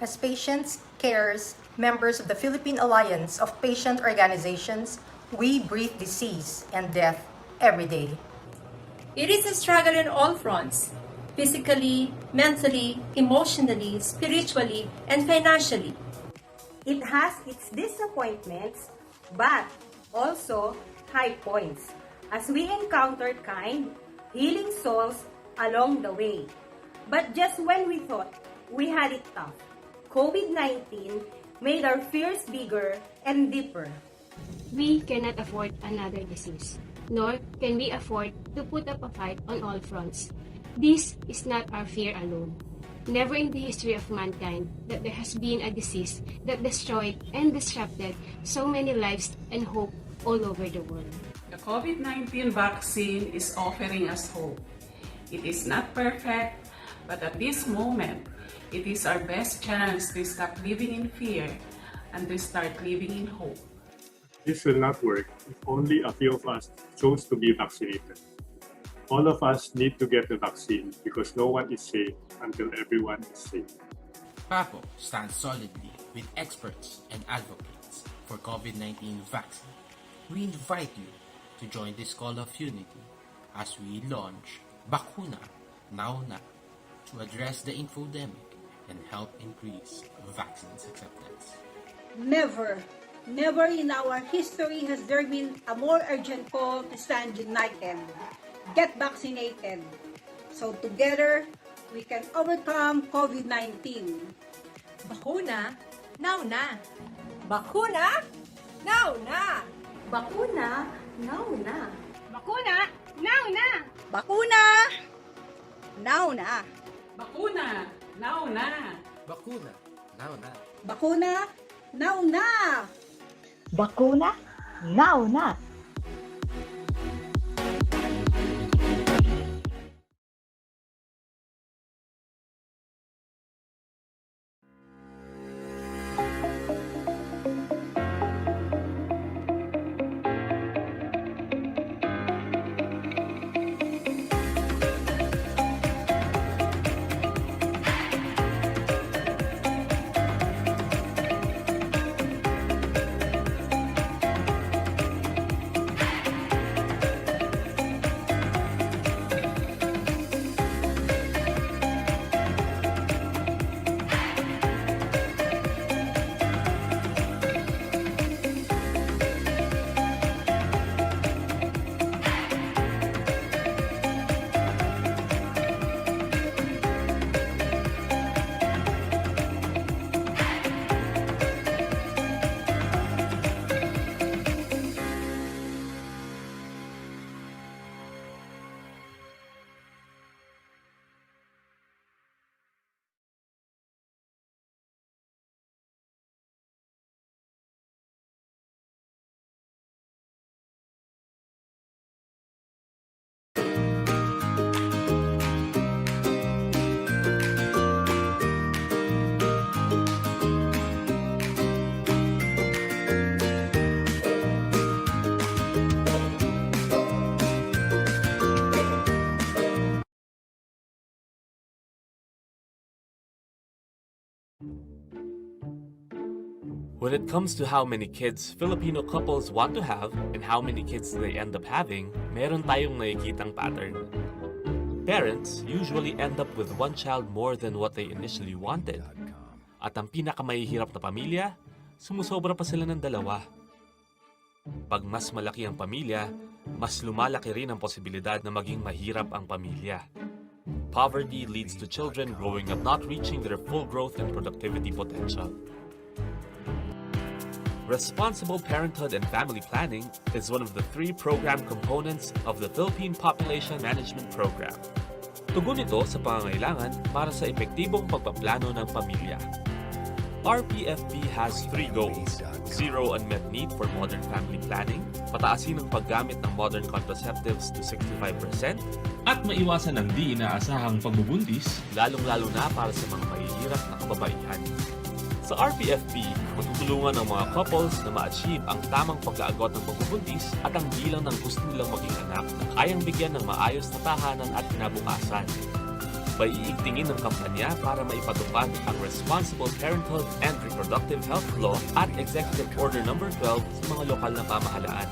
As patients, carers, members of the Philippine Alliance of Patient Organizations, we breathe disease and death every day. It is a struggle on all fronts, physically, mentally, emotionally, spiritually, and financially. It has its disappointments, but also high points, as we encountered kind, healing souls along the way. But just when we thought we had it tough, COVID-19 made our fears bigger and deeper. We cannot afford another disease, nor can we afford to put up a fight on all fronts. This is not our fear alone. Never in the history of mankind that there has been a disease that destroyed and disrupted so many lives and hope all over the world. The COVID-19 vaccine is offering us hope. It is not perfect, but at this moment, it is our best chance to stop living in fear and to start living in hope. This will not work if only a few of us chose to be vaccinated. All of us need to get the vaccine because no one is safe until everyone is safe. Falvo stands solidly with experts and advocates for COVID-19 vaccine. We invite you to join this call of unity as we launch Bakuna Now Na to address the infodemic and help increase vaccines acceptance. Never in our history has there been a more urgent call to stand united. Get vaccinated. So together, we can overcome COVID-19. Bakuna, now na! Bakuna, now na! Bakuna, now na! Bakuna, now na! Bakuna! Now na! Bakuna! Now na! Bakuna Now Na! Bakuna! Now na! Bakuna, now na! When it comes to how many kids Filipino couples want to have and how many kids they end up having, meron tayong nakikitang pattern. Parents usually end up with one child more than what they initially wanted. At ang pinakamahihirap na pamilya, sumusobra pa sila ng dalawa. Pag mas malaki ang pamilya, mas lumalaki rin ang posibilidad na maging mahirap ang pamilya. Poverty leads to children growing up not reaching their full growth and productivity potential. Responsible parenthood and family planning is one of the 3 program components of the Philippine Population Management Program. Tugon ito sa pangangailangan para sa epektibong pagpaplano ng pamilya. RPFP has 3 goals: 0 unmet need for modern family planning, pataasin ang paggamit ng modern contraceptives to 65%, at maiwasan ang di inaasahang pagbubuntis, lalong-lalo na para sa mga mahihirap na kababaihan. Sa RPFP, matutulungan ang mga couples na ma-achieve ang tamang pag-aagot ng pagbubuntis at ang bilang ng gusto nilang maging anak na kayang bigyan ng maayos na tahanan at kinabukasan. Paiigtingin ng kampanya para maipatupad ang Responsible Parenthood and Reproductive Health Law at Executive Order No. 12 sa mga lokal na pamahalaan.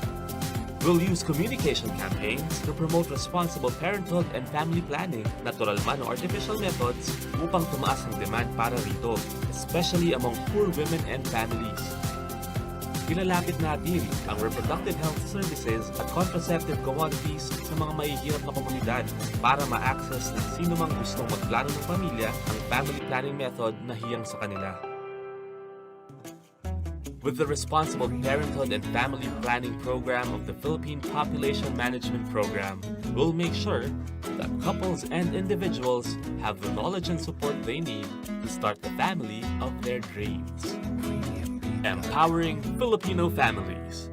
We'll use communication campaigns to promote responsible parenthood and family planning, natural man o artificial methods, upang tumaas ang demand para rito, especially among poor women and families. Ilalapit natin ang reproductive health services at contraceptive commodities sa mga mahihirap na komunidad para ma-access ng sino mang gustong magplano ng pamilya ang family planning method na hiyang sa kanila. With the Responsible Parenthood and Family Planning Program of the Philippine Population Management Program, we'll make sure that couples and individuals have the knowledge and support they need to start the family of their dreams. Empowering Filipino families.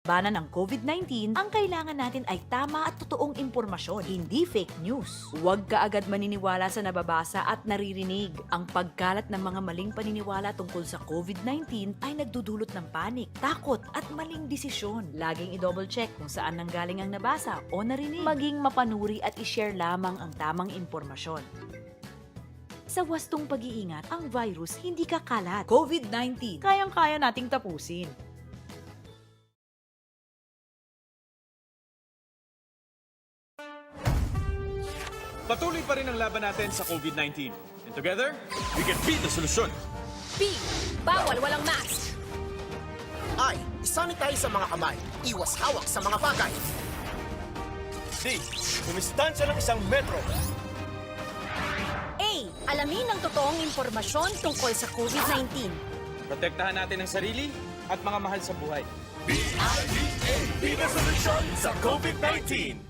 Labanan ng COVID-19, ang kailangan natin ay tama at totoong impormasyon, hindi fake news. Huwag ka agad maniniwala sa nababasa at naririnig. Ang pagkalat ng mga maling paniniwala tungkol sa COVID-19 ay nagdudulot ng panik, takot at maling desisyon. Laging i-double check kung saan nanggaling ang nabasa o narinig. Maging mapanuri at i-share lamang ang tamang impormasyon. Sa wastong pag-iingat, ang virus hindi kakalat. COVID-19, kayang-kaya nating tapusin. Patuloy pa rin ang laban natin sa COVID-19. And together, we can beat the solusyon. B. Bawal walang mask. I. Isanitize sa mga kamay. Iwas hawak sa mga bagay. D. Kumistansya ng 1 metro. A. Alamin ang totoong impormasyon tungkol sa COVID-19. Protektahan natin ang sarili at mga mahal sa buhay. B-I-D-A. Be the solusyon sa COVID-19.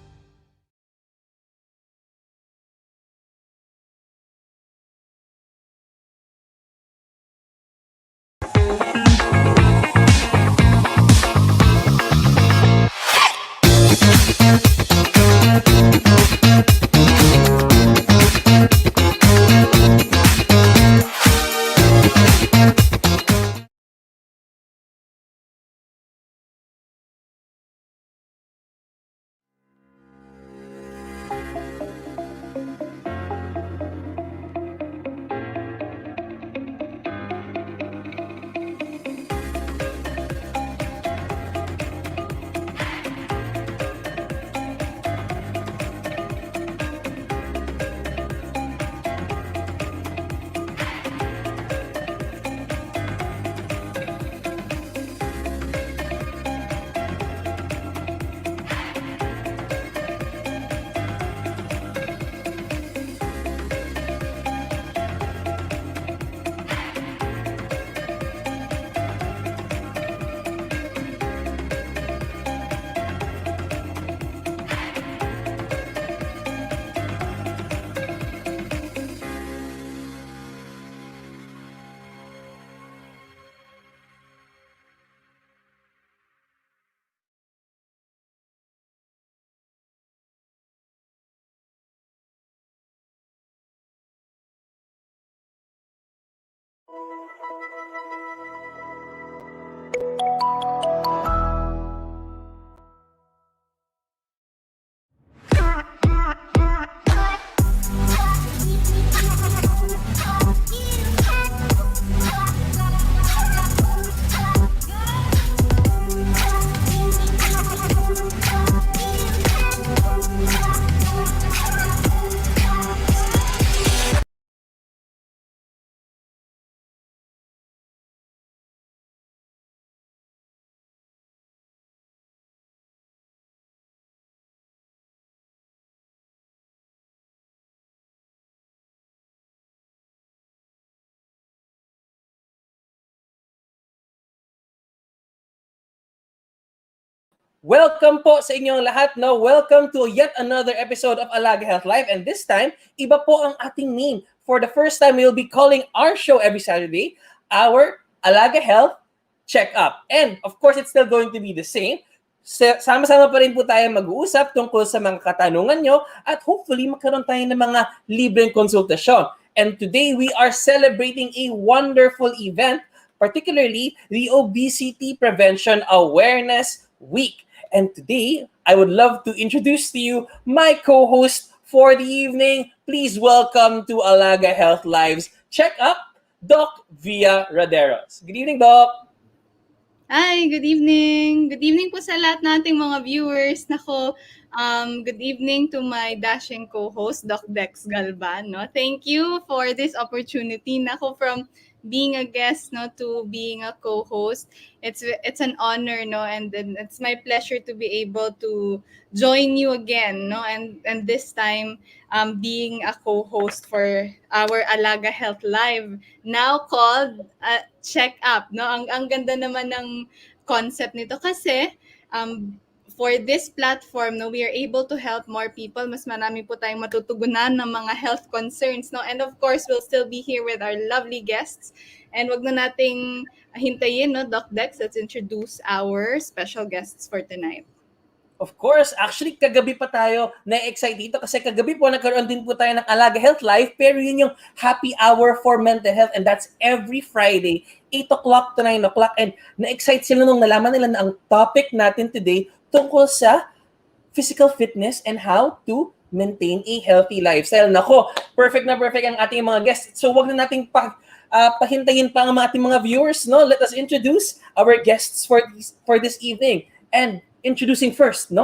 Welcome po sa inyong lahat, no? Welcome to yet another episode of Alaga Health Live. And this time, iba po ang ating name. For the first time, we'll be calling our show every Saturday, our Alaga Health Check-Up. And of course, it's still going to be the same. Sama-sama pa rin po tayo mag-uusap tungkol sa mga katanungan nyo at hopefully magkaroon tayo ng mga libreng konsultasyon. And today, we are celebrating a wonderful event, particularly the Obesity Prevention Awareness Week. And today, I would love to introduce to you my co-host for the evening. Please welcome to Alaga Health Live's Check-Up, Doc Via Roderos. Good evening, Doc. Hi, good evening. Good evening po sa lahat nating mga viewers. Nako, good evening to my dashing co-host, Doc Dex Galban. No? Thank you for this opportunity. Nako, from being a guest to being a co-host, it's an honor, and then it's my pleasure to be able to join you again, and this time being a co-host for our Alaga Health Live, now called Check Up. Ang ganda naman ng concept nito kasi for this platform, we are able to help more people. Mas marami po tayong matutugunan ng mga health concerns. And of course, we'll still be here with our lovely guests. And wag na nating hintayin, Doc Dex, let's introduce our special guests for tonight. Of course, actually kagabi pa tayo na-excite dito kasi kagabi po nagkaroon din po tayo ng Alaga Health Live, pero yun yung happy hour for mental health, and that's every Friday, 8 o'clock to 9 o'clock. And na-excite sila nung nalaman nila na ang topic natin today tungkol sa physical fitness and how to maintain a healthy lifestyle. Nako, perfect na perfect ang ating mga guests. So wag na nating pahintayin pa ang ating mga viewers, Let us introduce our guests for this evening. And introducing first,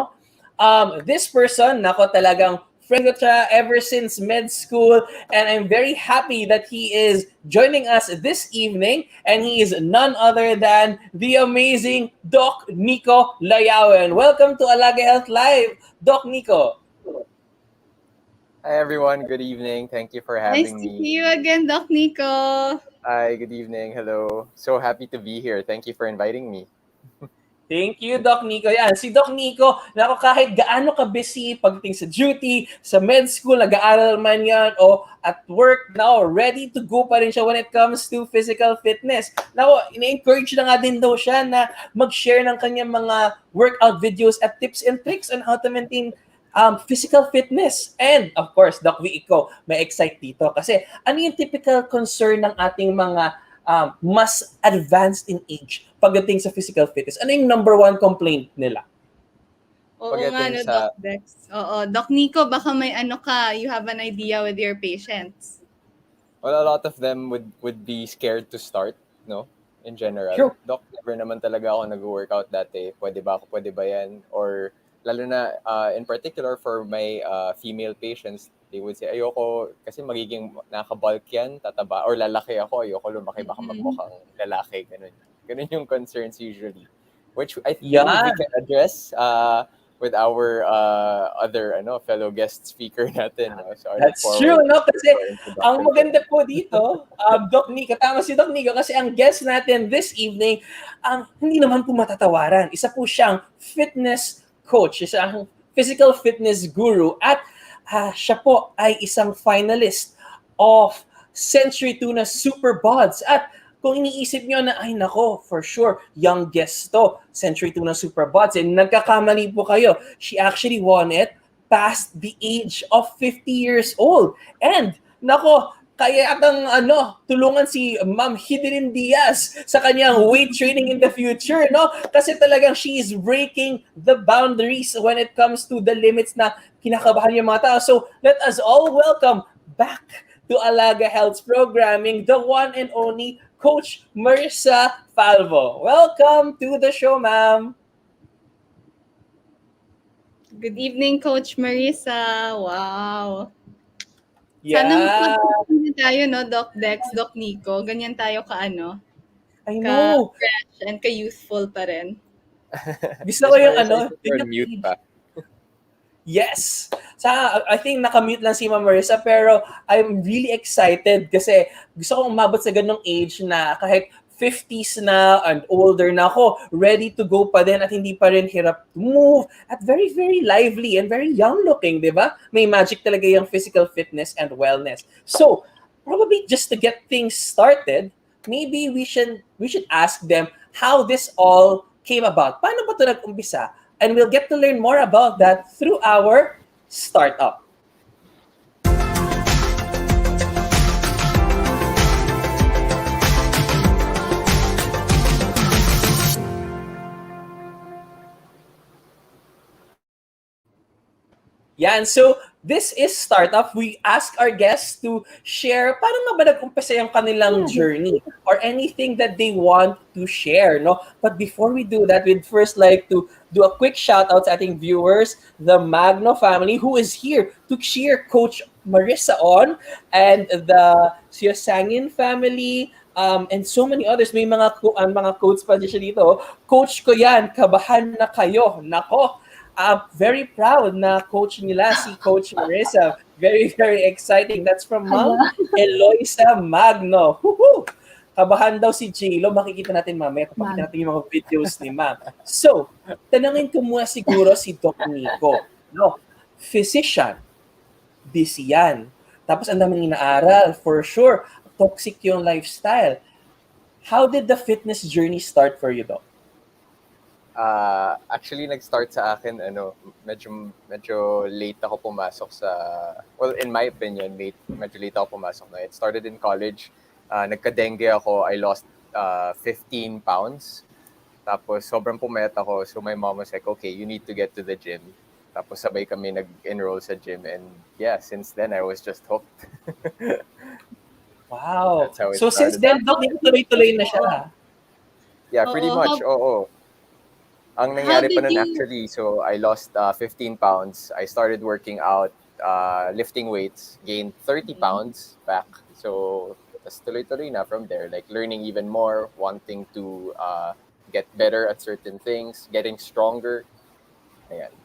this person, nako, talagang friend ko siya ever since med school, and I'm very happy that he is joining us this evening, and he is none other than the amazing Doc Nicco Layawen. Welcome to Alaga Health Live, Doc Nicco. Hi everyone, good evening. Thank you for having Nice to me. see you again, Doc Nicco. Hi, good evening. Hello. So happy to be here. Thank you for inviting me. Thank you, Doc Nicco. Yan, si Doc Nicco, kahit gaano ka busy pagdating sa duty, sa med school, nag-aaral man yan, o at work, ready to go pa rin siya when it comes to physical fitness. Ina-encourage na nga din daw siya na mag-share ng kanyang mga workout videos at tips and tricks on how to maintain physical fitness. And of course, Doc V, ikaw, may excite dito. Kasi ano yung typical concern ng ating mga mas advanced in age pagdating sa physical fitness? Ano yung number one complaint nila? Oo nga, Doc Dex. Oo, Doc Nicco, baka may you have an idea with your patients. Well, a lot of them would be scared to start, in general. Sure. Doc, never naman talaga ako nag-workout dati. Pwede ba yan? Or lalo na, in particular for my female patients, they would say, ayoko, kasi magiging nakabulk yan, tataba, or lalaki ako, ayoko lumaki, baka magmukhang lalaki, ganun. Ganun yung concerns usually. Which I think we can address with our other fellow guest speaker natin. So that's true, kasi ang maganda po dito, Doc Nicco, tama si Doc Nicco, kasi ang guest natin this evening, hindi naman po matatawaran. Isa po siyang fitness coach, isang physical fitness guru, at siya po ay isang finalist of Century Tuna Super Bods. At kung iniisip nyo na, ay nako, for sure, young guest to, Century Tuna Super Bods, and nagkakamali po kayo. She actually won it past the age of 50 years old. And nako, kaya atang tulungan si Ma'am Hidrin Diaz sa kanyang weight training in the future, Kasi talagang she is breaking the boundaries when it comes to the limits na kinakabahan yung mga tao. So let us all welcome back to Alaga Health's programming, the one and only Coach Marissa Falvo. Welcome to the show, ma'am. Good evening, Coach Marissa. Wow. Yeah. Sana magpapagod tayo, Doc Dex, Doc Nicco. Ganyan tayo I know. Ka-fresh and ka-youthful pa rin. Gusto ko yung mute pa. Yes. I think nakamute lang si Ma'am Marissa, pero I'm really excited kasi gusto kong umabot sa ganong age na kahit 50s na and older na ako, ready to go pa din at hindi pa rin hirap to move at very, very lively and very young looking, di ba? May magic talaga yung physical fitness and wellness. So, probably just to get things started, maybe we should ask them how this all came about. Paano ba ito nag-umpisa? And we'll get to learn more about that through our startup. Yan, so this is Startup. We ask our guests to share paano nga ba nag-umpisa yung kanilang journey or anything that they want to share, no? But before we do that, we'd first like to do a quick shout out sa ating viewers, the Magno family who is here to cheer Coach Marissa on, and the Siosangin family, and so many others. May mga coach pa siya dito. Coach ko yan, kabahan na kayo. Nako, very proud na coach nila si Coach Marissa. Very, very exciting. That's from Ma'am Eloisa Magno. Woohoo! Kabahan daw si J-Lo. Makikita natin mamaya. Papakita natin yung mga videos ni Ma'am. So, tanungin ko muna siguro si Doc Nicco. No, physician. Busy yan. Tapos ang daming inaaral. For sure, toxic yung lifestyle. How did the fitness journey start for you, Doc? Actually, nag-start sa akin, medyo late ako pumasok sa, well, in my opinion, medyo late ako pumasok na. It started in college. Nagka-dengue ako. I lost 15 pounds. Tapos, sobrang pumayat ako. So, my mom was like, okay, you need to get to the gym. Tapos, sabay kami nag-enroll sa gym. And yeah, since then, I was just hooked. Wow. So, since then, Doc, tuloy-tuloy na siya. Yeah, pretty much. Oo. Ang nangyari pa nun actually, so I lost 15 pounds. I started working out, lifting weights, gained 30 pounds back. So, tas tuloy-tuloy na from there, like learning even more, wanting to get better at certain things, getting stronger. Ayan.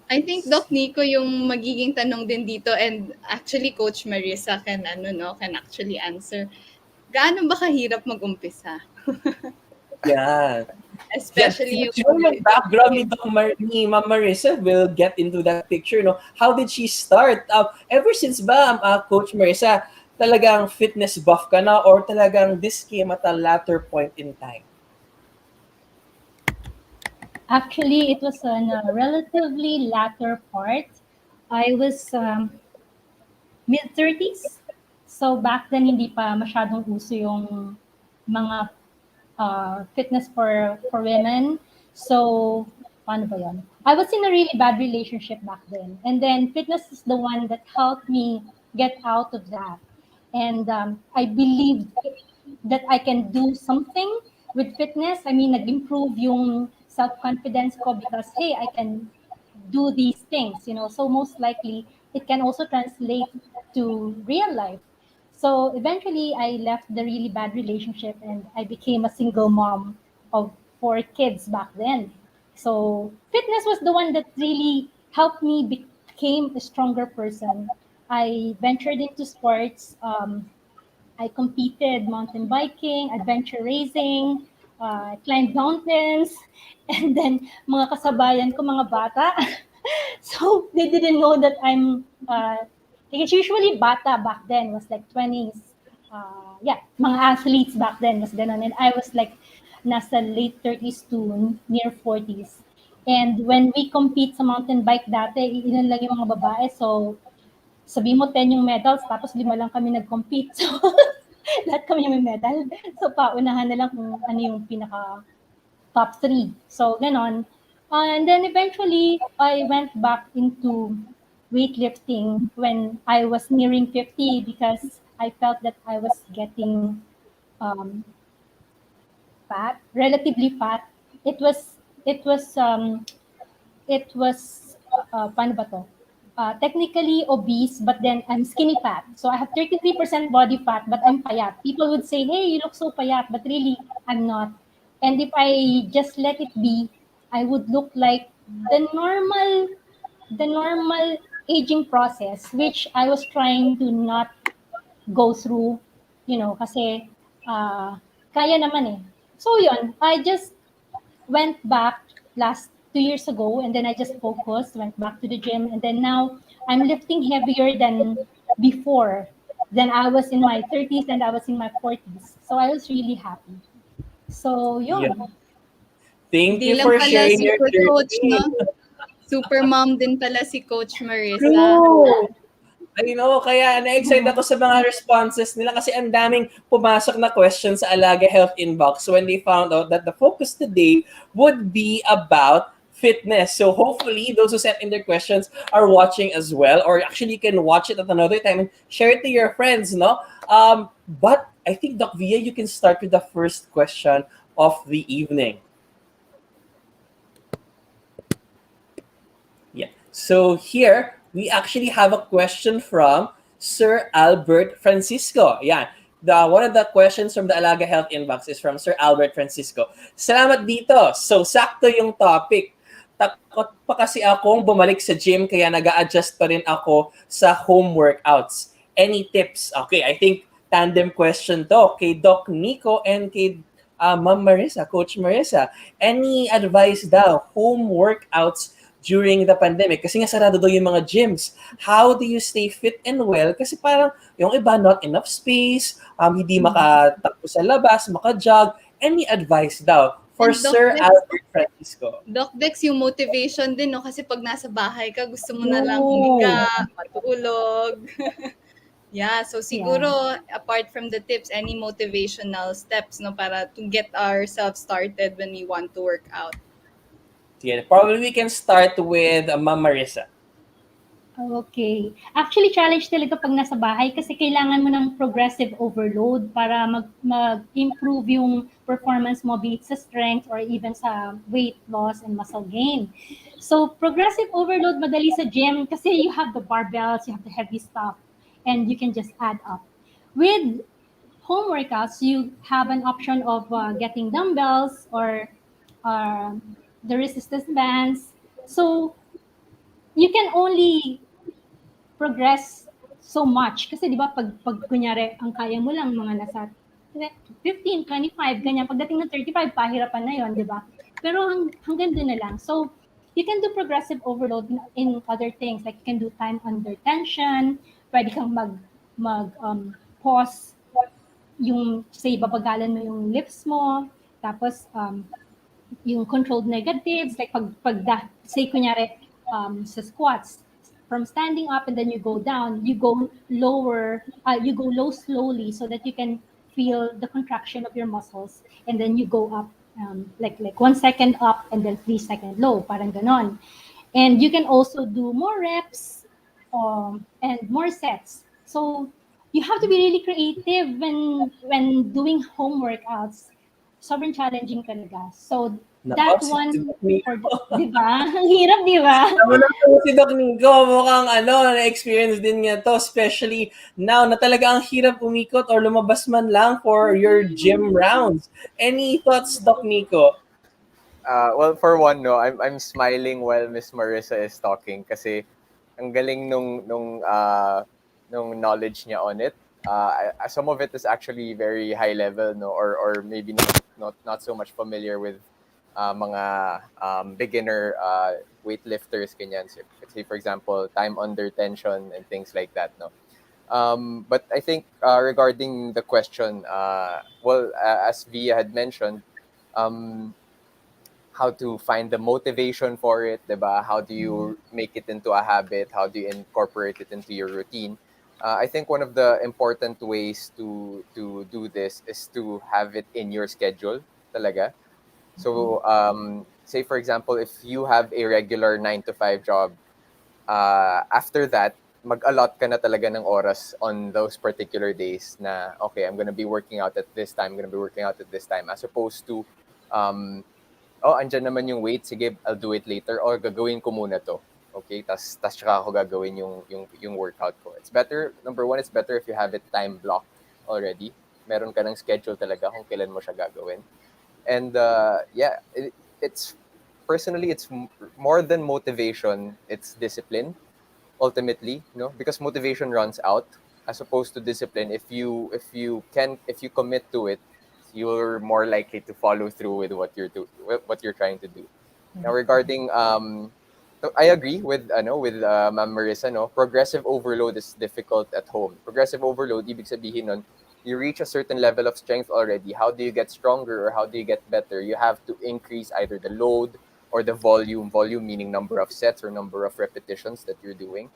I think Doc Nicco yung magiging tanong din dito, and actually Coach Marissa can actually answer. Gaano ba kahirap mag-umpisa? Yeah. Especially yung background ni Ma'am Marissa will get into that picture, no? How did she start? Ever since ba, Coach Marissa, talagang fitness buff ka na or talagang this came at a latter point in time? Actually, it was on a relatively latter part. I was mid-30s. So back then, hindi pa masyadong uso yung mga fitness for women. So, paano ba yun? I was in a really bad relationship back then. And then fitness is the one that helped me get out of that. And I believed that I can do something with fitness. I mean, nag-improve yung self-confidence ko because, hey, I can do these things, So most likely, it can also translate to real life. So eventually, I left the really bad relationship and I became a single mom of 4 kids back then. So fitness was the one that really helped me become a stronger person. I ventured into sports. I competed mountain biking, adventure racing, climbed mountains, and then mga kasabayan ko, mga bata. So they didn't know that I'm because usually bata back then was like 20s. Mga athletes back then was ganun. And I was like nasa late 30s to near 40s. And when we compete sa mountain bike dati, ilan lang yung mga babae. So sabi mo 10 yung medals, tapos 5 lang kami nag-compete. So lahat kami may medal. So paunahan na lang kung ano yung pinaka top 3. So ganon. And then eventually, I went back into weightlifting when I was nearing 50 because I felt that I was getting fat, relatively fat. It was paano ba to? Technically obese, but then I'm skinny fat. So I have 33% body fat, but I'm payat. People would say, hey, you look so payat, but really, I'm not. And if I just let it be, I would look like the normal aging process, which I was trying to not go through, kasi kaya naman eh. So yun, I just went back last 2 years ago, and then I just focused, went back to the gym, and then now I'm lifting heavier than before. Then I was in my 30s and I was in my 40s. So I was really happy. So Yeah. yun. Thank Hindi you lang for pala sharing your super coach, journey. no? Super mom din pala si Coach Marissa. True! I know, kaya na-excite ako sa mga responses nila kasi ang daming pumasok na questions sa Alaga Health inbox when they found out that the focus today would be about fitness. So hopefully those who sent in their questions are watching as well, or actually you can watch it at another time and share it to your friends, no? But I think, Doc Via, you can start with the first question of the evening. Yeah. So here, we actually have a question from Sir Albert Francisco. Yeah. One of the questions from the Alaga Health inbox is from Sir Albert Francisco. Salamat dito. So, sakto yung topic. Takot pa kasi akong bumalik sa gym kaya nag-a-adjust pa rin ako sa home workouts. Any tips? Okay, I think tandem question to kay Doc Nicco and kay Ma'am Marissa, Coach Marissa. Any advice daw, home workouts during the pandemic? Kasi nga sarado daw yung mga gyms. How do you stay fit and well? Kasi parang yung iba, not enough space, hindi makatakbo sa labas, makajog. Any advice daw for And Doc Sir Dex, Albert Francisco? Doc Dex, yung motivation din, no? Kasi pag nasa bahay ka, gusto mo na lang humiga, matulog. Yeah, so siguro, apart from the tips, any motivational steps, no, para to get ourselves started when we want to work out? Yeah, probably we can start with Ma'am Marissa. Okay. Actually, challenge talaga pag nasa bahay kasi kailangan mo ng progressive overload para mag-improve yung performance mo, be it sa strength or even sa weight loss and muscle gain. So, progressive overload, madali sa gym kasi you have the barbells, you have the heavy stuff, and you can just add up. With home workouts, you have an option of getting dumbbells or the resistance bands. So, you can only progress so much. Kasi di ba, pag kunyari, ang kaya mo lang mga nasa 15, 25, ganyan. Pagdating ng 35, pahirapan na yon, di ba? Pero hanggang doon na lang. So, you can do progressive overload in other things. Like, you can do time under tension. Pwede kang pause yung, say, babagalan mo yung lips mo. Tapos, yung controlled negatives. Like, say, kunyari, sa squats, from standing up and then you go down, you go lower, you go low slowly so that you can feel the contraction of your muscles, and then you go up like 1 second up and then 3 second low, parang ganon. And you can also do more reps and more sets. So you have to be really creative when doing home workouts. Sobrang challenging talaga. So that one, di ba? Ang hirap, di ba? Tama na po si Doc Nicco. Mukhang na-experience din niya to. Especially now na talaga ang hirap umikot or lumabas man lang for your gym rounds. Any thoughts, Doc Nicco? Well, for one, no, I'm smiling while Miss Marissa is talking kasi ang galing nung knowledge niya on it. Some of it is actually very high level, no, or maybe not so much familiar with mga beginner weightlifters, ganyan. So, say for example, time under tension and things like that, no. But I think regarding the question, as Via had mentioned, how to find the motivation for it, diba? How do you make it into a habit? How do you incorporate it into your routine? I think one of the important ways to do this is to have it in your schedule, talaga. So, say for example, if you have a regular 9 to 5 job, after that, mag-allot ka na talaga ng oras on those particular days na, okay, I'm gonna be working out at this time, I'm gonna be working out at this time, as opposed to, andyan naman yung weight, sige, I'll do it later, or gagawin ko muna to. Okay, tas tsaka ako gagawin yung workout ko. It's better, number one, it's better if you have it time blocked already. Meron ka ng schedule talaga kung kailan mo siya gagawin. And it's personally, it's more than motivation, it's discipline ultimately, because motivation runs out as opposed to discipline. If you commit to it you're more likely to follow through with what you're trying to do. Now regarding so I agree with Ma'am Marissa, no, progressive overload is difficult at home. Progressive overload, ibig sabihin nun, you reach a certain level of strength already. How do you get stronger or how do you get better? You have to increase either the load or the volume. Volume meaning number of sets or number of repetitions that you're doing.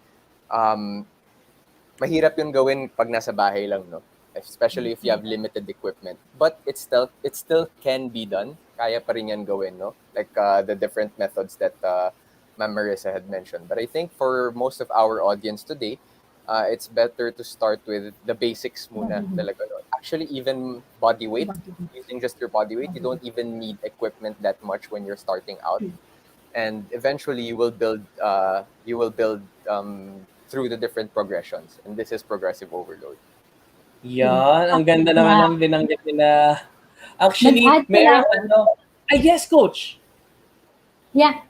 Mahirap yun gawin pag nasa bahay lang, no? Especially if you have limited equipment. But it still can be done. Kaya pa rin yan gawin, no? Like the different methods that Ma'am Marissa had mentioned. But I think for most of our audience today, it's better to start with the basics muna. Talaga, no? Actually, even body weight, using just your body weight, you don't even need equipment that much when you're starting out. And eventually, you will build through the different progressions. And this is progressive overload. Yan, ang ganda naman ng binanggit nila. Actually, Nag-add pala meron ako. yes, coach. Yeah.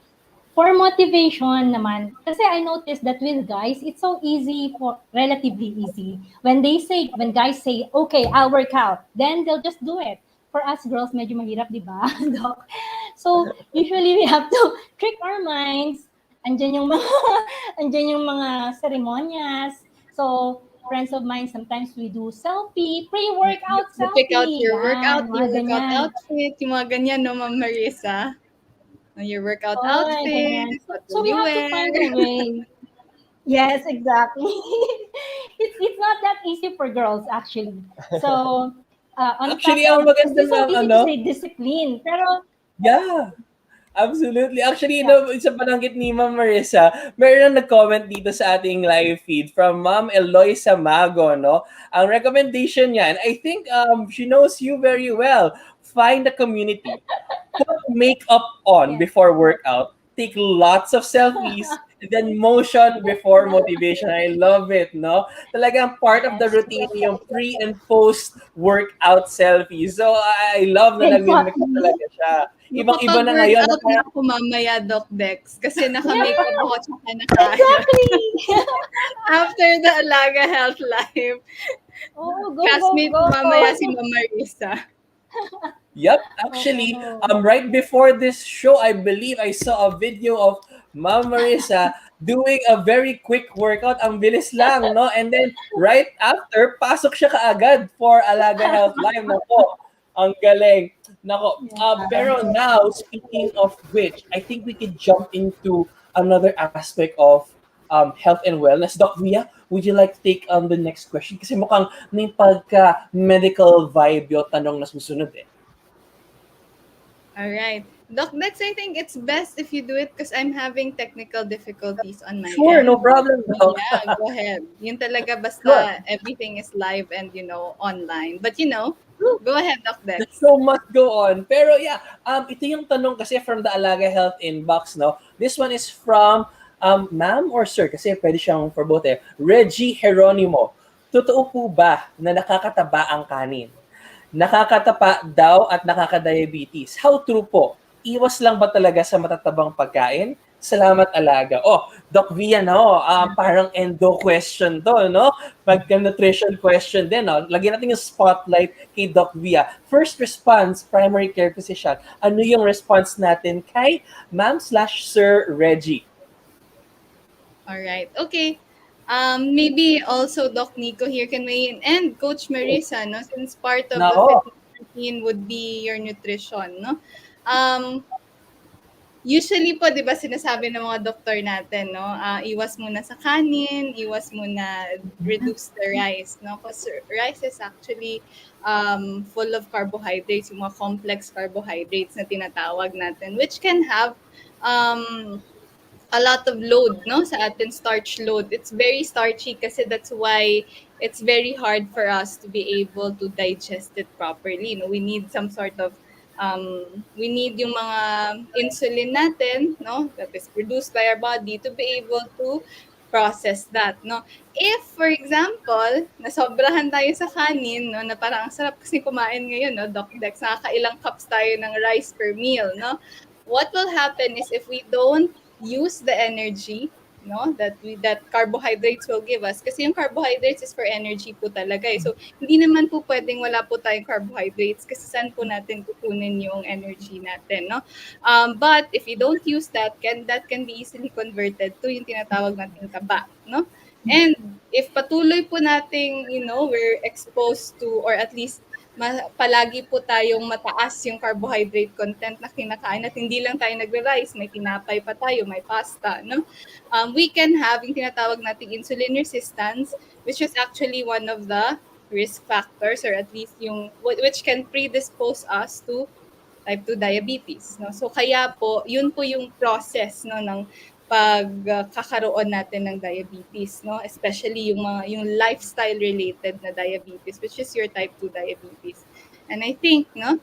For motivation naman, kasi I noticed that with guys, it's so relatively easy. When guys say, okay, I'll work out, then they'll just do it. For us girls, medyo mahirap, di ba, Doc? So, usually we have to trick our minds. Andyan yung mga seremonyas. So, friends of mine, sometimes we do selfie, pre-workout You selfie. pick out your Yan, workout ganyan. outfit, yung mga ganyan, no, Ma'am Marissa? Your workout outfit, Ganyan. what So will we you have to wear? find a way. Yes, exactly. It's not that easy for girls actually. So on Actually, top ang of, maganda it's so ng easy to say discipline, pero Yeah. Absolutely. Actually, isa pananggit ni Ma'am Marissa, meron nag-comment dito sa ating live feed from Ma'am Eloisa Mago, no? Ang recommendation niya, and I think she knows you very well, find a community. Put makeup on before workout. Take lots of selfies, and then motion before motivation. I love it, no? Talagang part of the routine yung pre and post workout selfies. So I love na nag-mix talaga siya. Ibang-iba na ngayon. Makapag-workout na ako mamaya, Doc Dex, kasi naka-makeup ako tsaka naka Exactly! After the Alaga Health Live. Classmate ko mamaya si Ma'am Marissa. Yep, actually, right before this show, I believe I saw a video of Ma'am Marissa doing a very quick workout. Ang bilis lang, no? And then, right after, pasok siya kaagad for Alaga Health Live. Nako, ang galing. Nako, pero now, speaking of which, I think we can jump into another aspect of health and wellness. Doc Via, would you like to take the next question? Kasi mukhang may pagka-medical vibe yung tanong na susunod eh. All right. Doc Dex, I think it's best if you do it because I'm having technical difficulties on my Sure, end. no problem, Doc. Yeah, go ahead. Yun talaga basta everything is live and, online. But, go ahead, Doc Dex. So much go on. Pero yeah, ito yung tanong kasi from the Alaga Health inbox, no? This one is from ma'am or sir, kasi pwede siyang for both eh. Reggie Geronimo. Totoo po ba na nakakataba ang kanin? Nakakatapa daw at nakaka-diabetes. How true po? Iwas lang ba talaga sa matatabang pagkain? Salamat, Alaga. Oh, Doc Via, no? Parang endo question to, no? Pagka-nutrition question din, no? Lagyan natin yung spotlight kay Doc Via. First response, primary care physician. Ano yung response natin kay Ma'am/Sir Reggie? Alright. Okay. Maybe also Doc Nicco here can weigh in, and Coach Marissa, no? Since part of the fitness routine would be your nutrition, no? Usually po, di ba, sinasabi ng mga doktor natin, no? Iwas muna sa kanin, iwas muna, reduce the rice, no? Because rice is actually full of carbohydrates, yung mga complex carbohydrates na tinatawag natin, which can have a lot of load, no, sa atin starch load. It's very starchy kasi that's why it's very hard for us to be able to digest it properly. We need some sort of we need yung mga insulin natin, no, that is produced by our body to be able to process that, no. If, for example, nasobrahan tayo sa kanin, no, na parang ang sarap kasi kumain ngayon, no, Doc Dex, nakakailang cups tayo ng rice per meal, no. What will happen is if we don't use the energy no, that carbohydrates will give us, kasi yung carbohydrates is for energy po talaga eh. So hindi naman po pwedeng wala po tayong carbohydrates, kasi saan po natin kukunin yung energy natin, no? But if you don't use that can be easily converted to yung tinatawag nating taba, no? And if patuloy po nating, we're exposed to, or at least palagi po tayong mataas yung carbohydrate content na kinakain, at hindi lang tayo nagre-rice, may tinapay pa tayo, may pasta, no? We can have yung tinatawag nating insulin resistance, which is actually one of the risk factors, or at least yung which can predispose us to type 2 diabetes, no? So kaya po, yun po yung process, no, ng pagkakaroon natin ng diabetes, no? Especially yung lifestyle related na diabetes, which is your type 2 diabetes. And I think, no,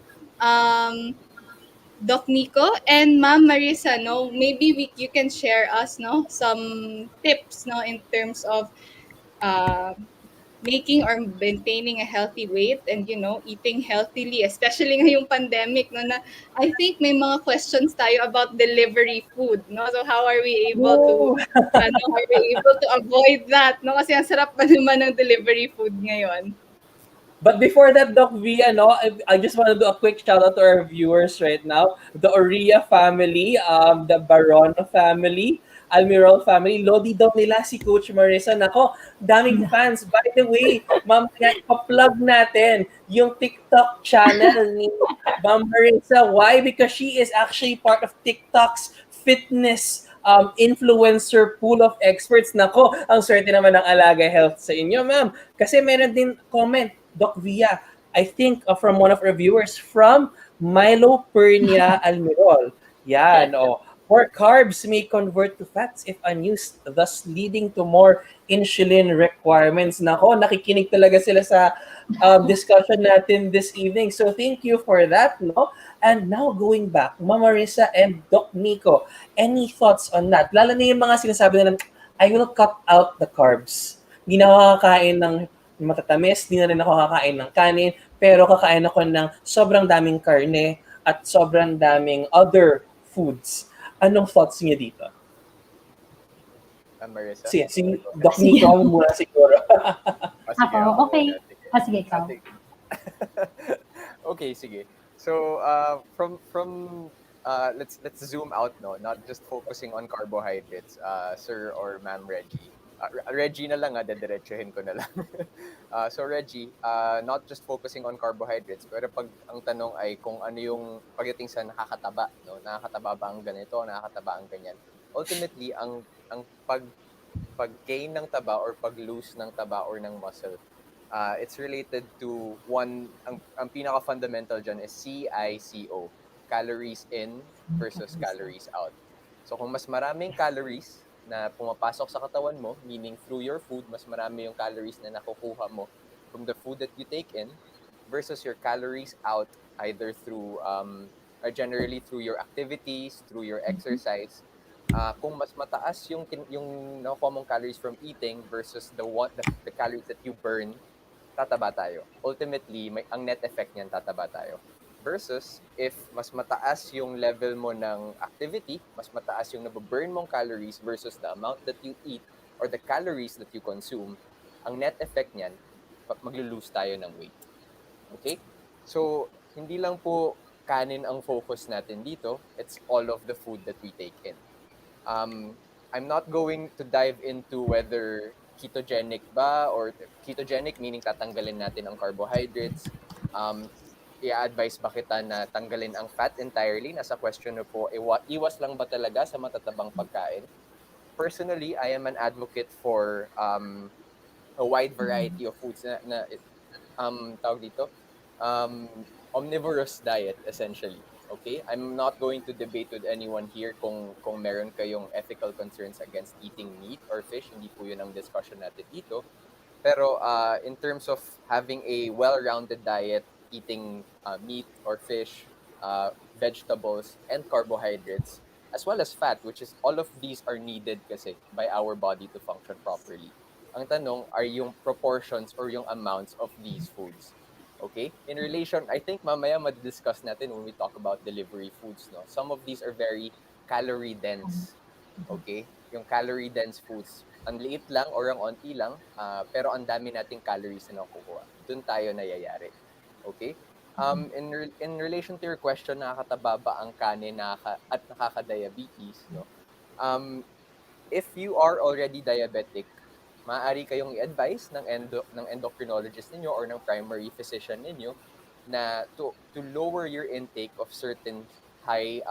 Doc Nicco and Ma'am Marissa, no, maybe you can share us, no, some tips, no, in terms of making or maintaining a healthy weight and eating healthily, especially ngayong pandemic, no, na I think may mga questions tayo about delivery food, no? So how are we able to avoid that, no? Kasi ang sarap pa naman ng delivery food ngayon. But before that, Doc V, I just want to do a quick shout out to our viewers right now. The Oria family, the Baron family, Almirol family, Lodi daw nila si Coach Marissa. Nako, daming fans. By the way, Ma'am, pa-plug natin yung TikTok channel ni Ma'am Marissa. Why? Because she is actually part of TikTok's fitness influencer pool of experts. Nako, ang swerte naman ng Alaga Health sa inyo, ma'am. Kasi meron din comment, Doc Via, I think from one of our viewers from Milo Pernia Almirol. Yan, more carbs may convert to fats if unused, thus leading to more insulin requirements. Nako, nakikinig talaga sila sa discussion natin this evening. So thank you for that, no? And now going back, Ma'am Marissa and Doc Nicco, any thoughts on that? Lalo na yung mga sinasabi na I will cut out the carbs. Hindi na ako kakain ng matatamis, hindi na rin ako kakain ng kanin, pero kakain ako ng sobrang daming karne at sobrang daming other foods. Anong thoughts niyo dito? Marissa? Sige, Doc Nicco muna siguro. Ako, okay. Sige, ikaw. Okay, sige. So, let's zoom out, no? Not just focusing on carbohydrates, Sir or Ma'am Reggie. Reggie na lang, dediretsuhin ko na lang. So Reggie, not just focusing on carbohydrates, pero pag ang tanong ay kung ano yung pagdating sa nakakataba, no? Nakakataba ba ang ganito, nakakataba ang ganyan. Ultimately, ang pag-gain ng taba or pag-lose ng taba or ng muscle, it's related to ang pinaka-fundamental dyan is CICO, calories in versus calories out. So kung mas maraming calories na pumapasok sa katawan mo, meaning through your food, mas marami yung calories na nakukuha mo from the food that you take in versus your calories out either through or generally through your activities, through your exercise. Kung mas mataas yung nakukuha mong calories from eating versus the calories that you burn, tataba tayo. Ultimately, ang net effect niyan, tataba tayo. Versus, if mas mataas yung level mo ng activity, mas mataas yung nababurn mong calories versus the amount that you eat or the calories that you consume, ang net effect niyan, maglo-lose tayo ng weight. Okay? So, hindi lang po kanin ang focus natin dito, it's all of the food that we take in. I'm not going to dive into whether ketogenic ba or ketogenic meaning tatanggalin natin ang carbohydrates. I-advise ba kita na tanggalin ang fat entirely? Nasa question na po, iwas lang ba talaga sa matatabang pagkain? Personally, I am an advocate for a wide variety of foods na tawag dito, omnivorous diet essentially. Okay? I'm not going to debate with anyone here kung meron kayong ethical concerns against eating meat or fish. Hindi po yun ang discussion natin dito. Pero in terms of having a well-rounded diet, eating meat or fish, vegetables, and carbohydrates, as well as fat, which is all of these are needed kasi by our body to function properly. Ang tanong are yung proportions or yung amounts of these foods. Okay? In relation, I think mamaya madiscuss natin when we talk about delivery foods, no? Some of these are very calorie dense. Okay? yung calorie-dense foods, ang liit lang or ang onti lang, pero ang dami nating calories na nakukuha. Doon tayo nayayari. Okay? In relation to your question, nakakataba ba ang kanin at nakaka-diabetes, no? If you are already diabetic, maaari kayong i-advise ng endocrinologist ninyo or ng primary physician ninyo na to lower your intake of certain high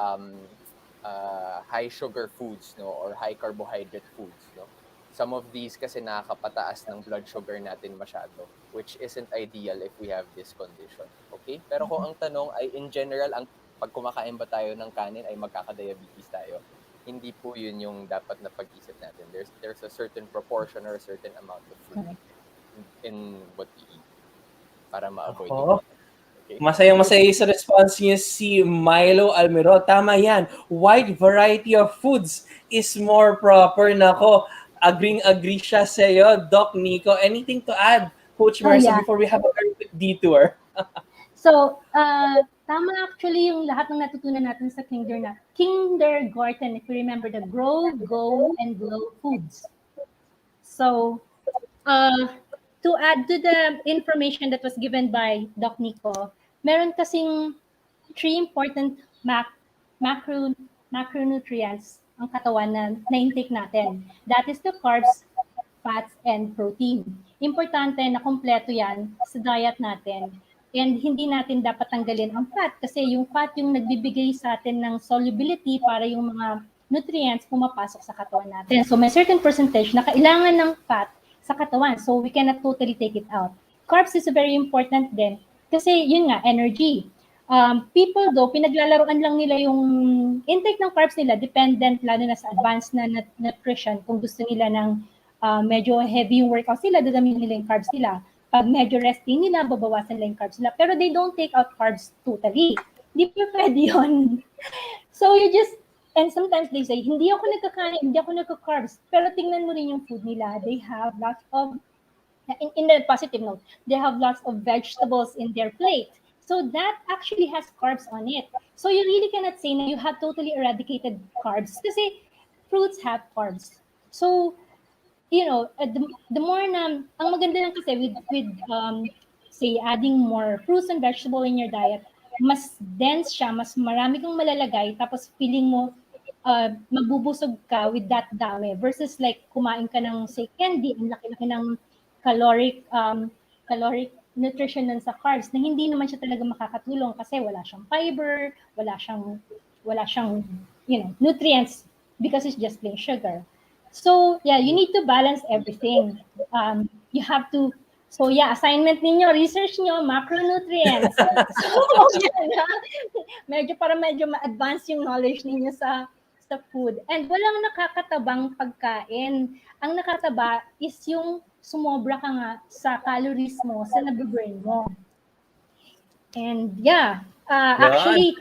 sugar foods, no, or high carbohydrate foods, no. Some of these kasi nakakapataas ng blood sugar natin masyado, which isn't ideal if we have this condition. Okay? Pero kung ang tanong ay in general, pag kumakain ba tayo ng kanin ay magkaka-diabetes tayo, hindi po yun yung dapat na pag-isip natin. There's a certain proportion or a certain amount of food in what we eat para ma-avoid it. Okay. Masayang-masaya sa response niya si Milo Almiro. Tama yan. Wide variety of foods is more proper. Nako, agree siya sa'yo. Doc Nicco, anything to add, Coach Marissa, before we have a very quick detour? So, tama actually yung lahat ng natutunan natin sa kindergarten, if you remember the grow, go, and glow foods. So, to add to the information that was given by Doc Nicco, meron kasing 3 important macronutrients ang katawan na intake natin. That is the carbs, fats, and protein. Importante na kompleto yan sa diet natin. And hindi natin dapat tanggalin ang fat kasi yung fat yung nagbibigay sa atin ng solubility para yung mga nutrients pumapasok sa katawan natin. So may certain percentage na kailangan ng fat sa katawan. So we cannot totally take it out. Carbs is very important din kasi yun nga, energy. People though, pinaglalaroan lang nila yung intake ng carbs nila, dependent lalo na sa advanced na nutrition. Kung gusto nila ng medyo heavy yung workout sila, dadamin nila yung carbs nila. Pag medyo resting nila, babawasan nila yung carbs nila. Pero they don't take out carbs totally. Hindi pa pwede yun. So you just, and sometimes they say, hindi ako nagkakanin, hindi ako nagka-carbs. Pero tingnan mo rin yung food nila. They have lots of, in the positive note, they have lots of vegetables in their plate. So that actually has carbs on it. So you really cannot say na you have totally eradicated carbs kasi fruits have carbs. So, you know, the more na, ang maganda lang kasi with say, adding more fruits and vegetable in your diet, mas dense siya, mas marami kang malalagay, tapos feeling mo mabubusog ka with that dami versus like kumain ka ng, say, candy, ang laki-laki ng caloric nutrition nun sa carbs na hindi naman siya talaga makakatulong kasi wala siyang fiber, wala siyang nutrients because it's just plain sugar. So, yeah, you need to balance everything. You have to, so yeah, assignment ninyo, research nyo, macronutrients. So, yeah, medyo ma-advance yung knowledge ninyo sa food. And walang nakakatabang pagkain. Ang nakataba is yung sumobra ka nga sa calories mo, sa nabiburn mo. And yeah, actually,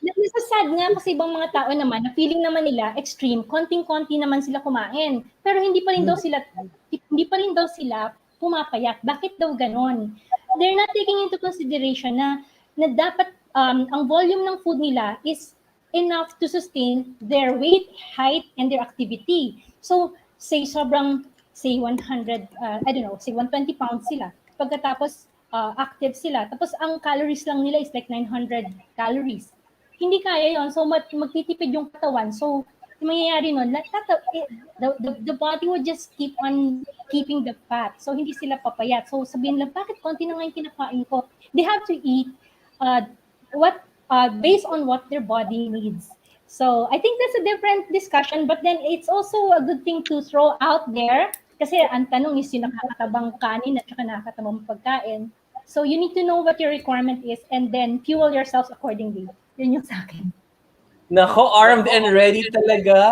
nasasad nga kasi ibang mga tao naman, na feeling naman nila extreme, konting-konti naman sila kumain. Pero hindi pa rin daw sila pumapayat. Bakit daw ganon? They're not taking into consideration na dapat ang volume ng food nila is enough to sustain their weight, height, and their activity. So, say 100, say 120 pounds sila. Pagkatapos, active sila. Tapos, ang calories lang nila is like 900 calories. Hindi kaya yon. So, magtitipid yung katawan. So, mangyayari nun, the body would just keep on keeping the fat. So, hindi sila papayat. So, sabihin lang, bakit konti na nga yung kinakain ko? They have to eat based on what their body needs. So, I think that's a different discussion, but then it's also a good thing to throw out there kasi ang tanong is yung nakakatabang kanin at saka nakakatabang pagkain. So, you need to know what your requirement is and then fuel yourselves accordingly. Yun yung sa akin. Nako, armed and ready talaga.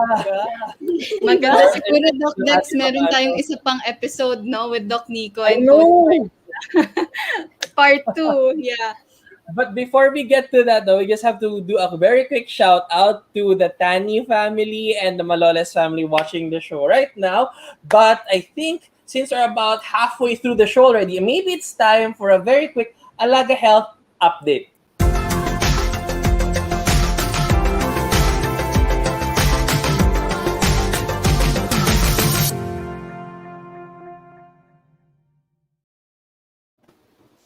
Maganda siguro, Doc Dex, meron tayong isa pang episode, no, with Doc Nicco. And Part 2, yeah. But before we get to that, though, we just have to do a very quick shout out to the Tani family and the Maloles family watching the show right now. But I think since we're about halfway through the show already, maybe it's time for a very quick Alaga Health update.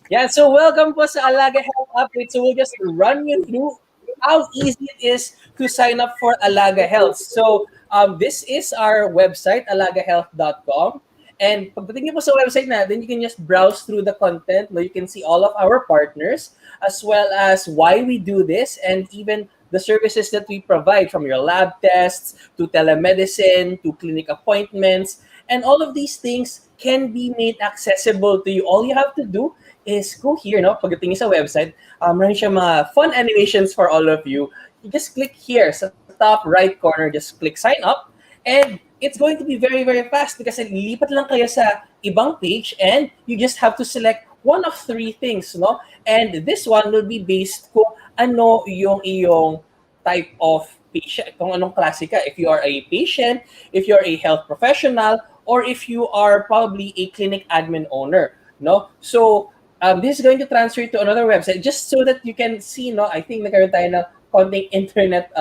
Yeah, so welcome po sa Alaga Health Update. So we'll just run you through how easy it is to sign up for Alaga Health. So this is our website, alagahealth.com. And pagdating niyo po sa website natin, you can just browse through the content. No? You can see all of our partners as well as why we do this and even the services that we provide from your lab tests to telemedicine to clinic appointments. And all of these things can be made accessible to you. All you have to do is go here, no? Pagdating sa website, meron siya mga fun animations for all of you. You just click here sa top right corner, just click sign up, and it's going to be very, very fast because lilipat lang kayo sa ibang page and you just have to select one of three things, no? And this one will be based kung ano yung iyong type of patient, kung anong klase ka. If you are a patient, if you're a health professional, or if you are probably a clinic admin owner, no? So, this is going to transfer you to another website just so that you can see, no? I think nagkaroon tayo ng konting internet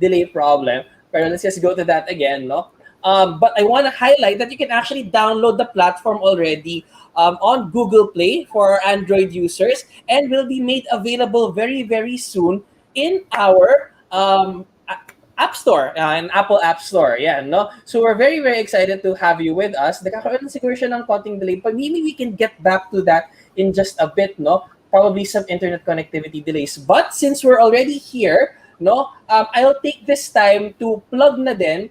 delay problem. Pero let's just go to that again, no? But I want to highlight that you can actually download the platform already on Google Play for Android users and will be made available very, very soon in our App Store, an Apple App Store. Yeah, no? So we're very, very excited to have you with us. Nagkakaroon siguro siya ng konting delay, but maybe we can get back to that in just a bit, no? Probably some internet connectivity delays. But since we're already here, no, I'll take this time to plug na din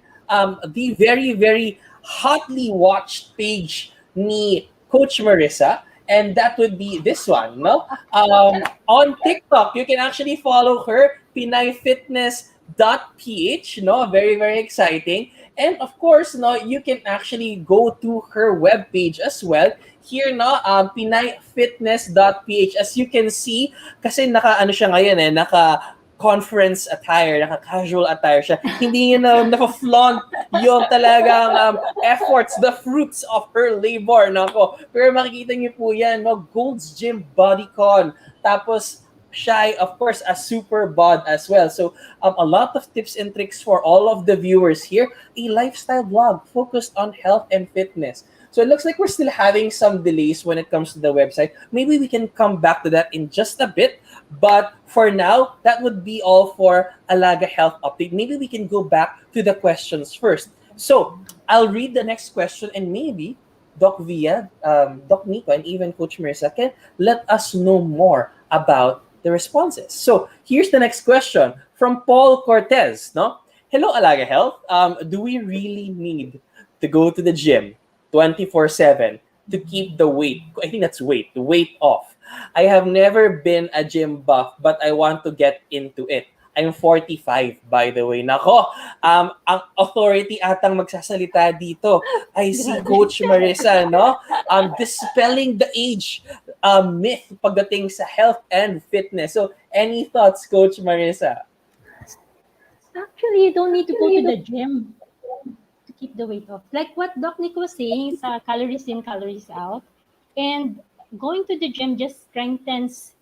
the very, very hotly watched page ni Coach Marissa, and that would be this one, no? On TikTok, you can actually follow her, PinayFitness.ph, no? Very, very exciting. And of course, no, you can actually go to her webpage as well. Here, no, PinayFitness.ph. As you can see, kasi naka-ano siya ngayon naka conference attire, naka-casual attire siya. Hindi niya na-flaunt yung talagang efforts, the fruits of her labor. Nako. Pero makikita niyo po yan, no? Gold's Gym Bodycon. Tapos, siya, of course, a super bod as well. So, a lot of tips and tricks for all of the viewers here. A lifestyle blog focused on health and fitness. So it looks like we're still having some delays when it comes to the website. Maybe we can come back to that in just a bit. But for now, that would be all for Alaga Health Update. Maybe we can go back to the questions first. So I'll read the next question and maybe Doc Via, Doc Nicco, and even Coach Marissa can let us know more about the responses. So here's the next question from Paul Cortez. No? Hello, Alaga Health. Do we really need to go to the gym 24/7 to keep the weight? I think that's weight, the weight off. I have never been a gym buff, but I want to get into it. I'm 45, by the way. Nako, ang authority atang magsasalita dito ay si Coach Marissa, no? Dispelling the age myth pagdating sa health and fitness. So, any thoughts, Coach Marissa? Actually, you don't need to go to the gym to keep the weight off. Like what Doc Nick was saying, it's calories in, calories out. And going to the gym just strengthens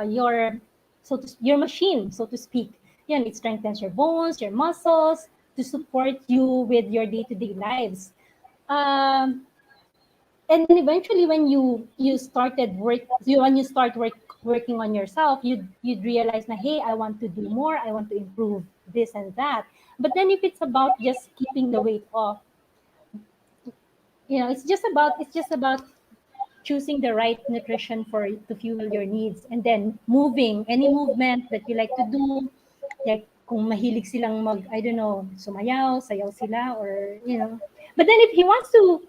your machine, so to speak. Yan, it strengthens your bones, your muscles to support you with your day-to-day lives. And then eventually, when you start working on yourself, you'd realize na, hey, I want to do more, I want to improve this and that. But then if it's about just keeping the weight off, it's just about choosing the right nutrition to fuel your needs, and then moving, any movement that you like to do, like kung mahilig silang I don't know, sumayaw, sayaw sila, or But then if he wants to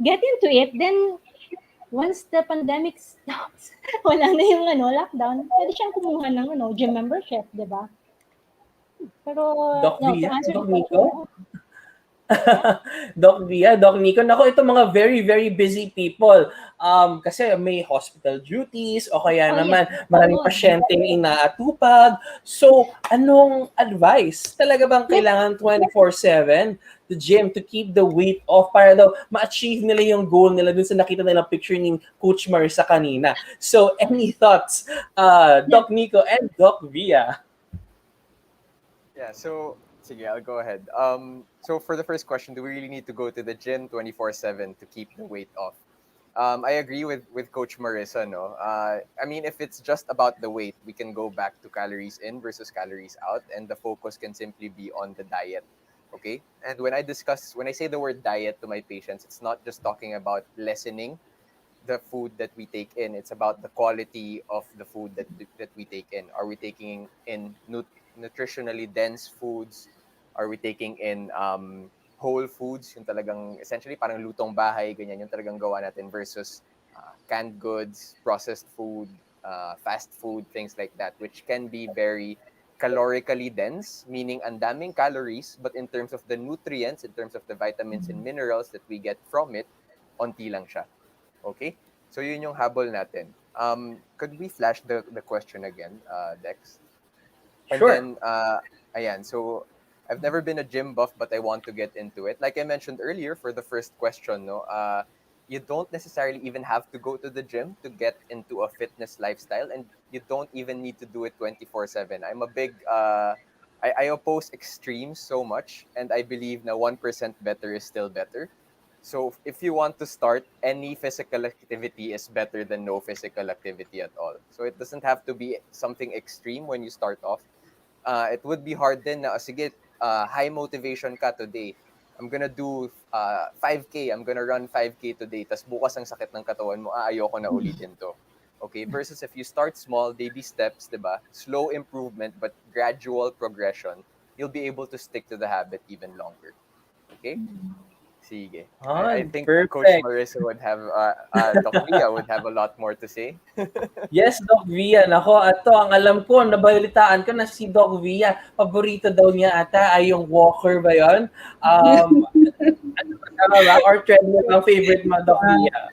get into it, then once the pandemic stops, wala na yung lockdown, pwede siyang kumuha ng gym membership, di ba? Pero Doc to Via, answer Doc the Nicco? Doc Via, Doc Nicco, nako, ito mga very, very busy people. Kasi may hospital duties o kaya naman maraming pasyenteng inaatupag. So, anong advice? Talaga bang kailangan 24/7 the gym to keep the weight off para daw ma-achieve nila yung goal nila dun sa nakita nilang picture ni Coach Marissa kanina? So, any thoughts, Doc Nicco and Doc Via? Yeah, so sige, I'll go ahead. So for the first question, do we really need to go to the gym 24/7 to keep the weight off? I agree with Coach Marissa. No, I mean, if it's just about the weight, we can go back to calories in versus calories out, and the focus can simply be on the diet. Okay, and when I say the word diet to my patients, it's not just talking about lessening the food that we take in. It's about the quality of the food that we take in. Are we taking in nutritionally dense foods? Are we taking in whole foods, yung talagang essentially parang lutong bahay, ganyan yung talagang gawa natin versus canned goods, processed food, fast food, things like that, which can be very calorically dense, meaning ang daming calories, but in terms of the nutrients, in terms of the vitamins and minerals that we get from it, onti lang siya. Okay? So yun yung habol natin. Could we flash the question again, Dex? And Sure. then, ayan, so I've never been a gym buff, but I want to get into it. Like I mentioned earlier, for the first question, no, you don't necessarily even have to go to the gym to get into a fitness lifestyle, and you don't even need to do it 24/7. I'm a big, I oppose extremes so much, and I believe na 1% better is still better. So if you want to start, any physical activity is better than no physical activity at all. So it doesn't have to be something extreme when you start off. It would be hard din na, sige, high motivation ka today. I'm gonna do 5K. I'm gonna run 5K today. Tas bukas ang sakit ng katawan mo, ayoko na ulitin to. Okay, versus if you start small, baby steps, diba? Slow improvement, but gradual progression, you'll be able to stick to the habit even longer. Okay? Sige. I think Coach Perfect. Marissa would have, Doc Via would have a lot more to say. Yes, Doc Via. Nako, ato, ang alam ko, nabalitaan ko na si Doc Via, paborito daw niya ata ay yung walker ba yun? Ano ba, tama ba? Or treadmill ang favorite mo, Doc Via?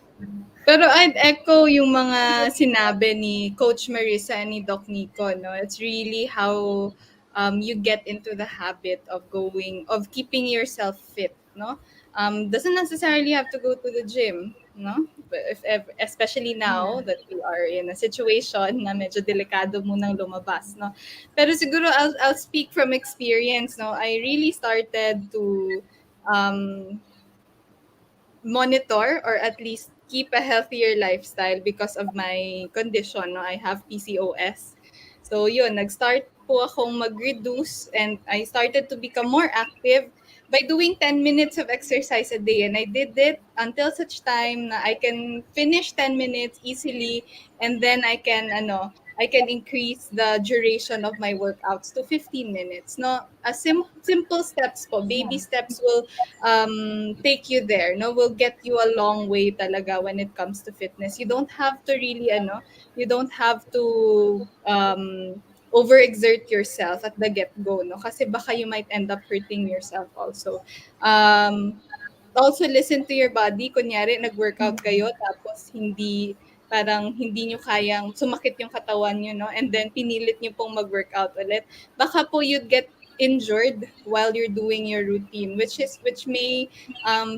Pero I'd echo yung mga sinabi ni Coach Marissa and ni Doc Nicco, no? It's really how you get into the habit of keeping yourself fit, no? Doesn't necessarily have to go to the gym, no? But especially now that we are in a situation na medyo delikado munang lumabas, no? Pero siguro I'll speak from experience, no? I really started to monitor or at least keep a healthier lifestyle because of my condition. No? I have PCOS. So yun, nag-start po akong mag-reduce and I started to become more active by doing 10 minutes of exercise a day. And I did it until such time na I can finish 10 minutes easily and then I can increase the duration of my workouts to 15 minutes. No, simple steps po, baby steps will take you there. No, will get you a long way talaga when it comes to fitness. You don't have to really you don't have to overexert yourself at the get-go, no? Kasi baka you might end up hurting yourself also. Also listen to your body. Kunyari, nag-workout kayo tapos hindi nyo kayang sumakit yung katawan nyo, no? And then pinilit nyo pong mag-workout ulit. Baka po you'd get injured while you're doing your routine, which may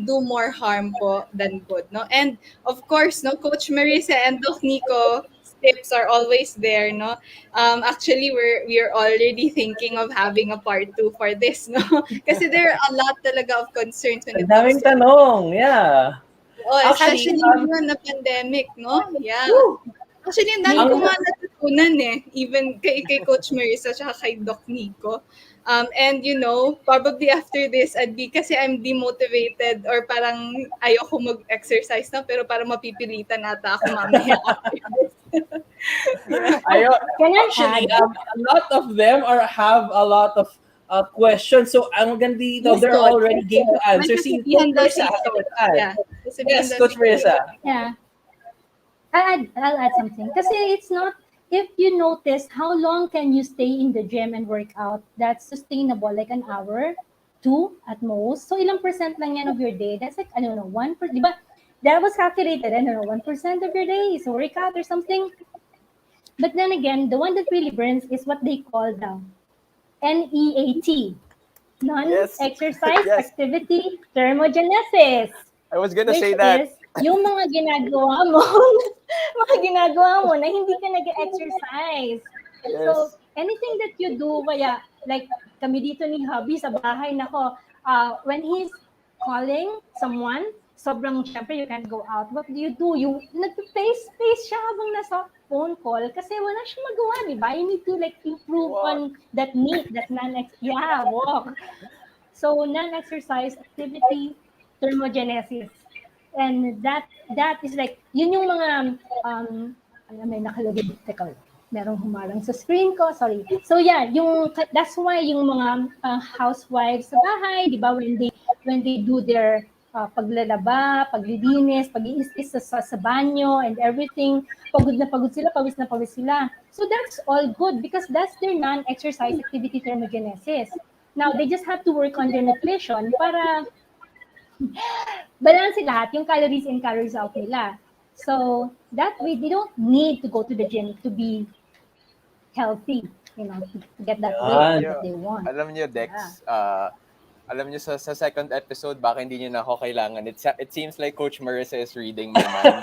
do more harm po than good, no? And of course, no, Coach Marissa and Doc Nicco, tips are always there, no? Actually, we're already thinking of having a part 2 for this, no? Kasi there are a lot talaga of concerns when it Ang daming comes to tanong, yeah. Oh, Actually, especially ngayon na pandemic, no? Yeah. Actually, ang dami ko nga natutunan even kay Coach Marissa at kay Doc Nicco. And probably after this, kasi I'm demotivated or parang ayoko mag-exercise na, pero parang mapipilitan nata ako mamaya after this. Actually, a lot of them have a lot of questions. So, ang ganda dito, they're already game to answer. Si Coach Marissa, yes, Coach Marissa. Yeah. I'll add something. Kasi it's not, if you notice how long can you stay in the gym and work out, that's sustainable, like an hour, 2 at most. So ilang percent lang yan of your day. That's like, I don't know, 1%. Diba? That was calculated, I don't know, 1% of your day is a workout or something. But then again, the one that really burns is what they call the NEAT, non-exercise activity thermogenesis. I was gonna say that. Is yung mga ginagawa mo na hindi ka nag-exercise. Yes. So, anything that you do, kaya, like, kami dito ni Hubby sa bahay, nako, when he's calling someone, sobrang, syempre, you can't go out. What do? You nag-face siya habang nasa phone call kasi wala siyang magawa, di ba? You need to like improve on that walk. So, non-exercise activity, thermogenesis. And that is like, yun yung mga, may nakalagay, teka, merong humarang sa screen ko, sorry. So yeah, that's why yung mga housewives sa bahay, di ba, when they do their paglalaba, paglilinis, pag-iistis sa banyo and everything, pagod na pagod sila, pawis na pawis sila. So that's all good because that's their non-exercise activity thermogenesis. Now, they just have to work on their nutrition para balance lahat yung calories in, calories out nila. So, that way, they don't need to go to the gym to be healthy, to get that weight that they want. Alam niyo, Dex, alam niyo sa second episode, baka hindi niyo na ako kailangan. It seems like Coach Marissa is reading my mind.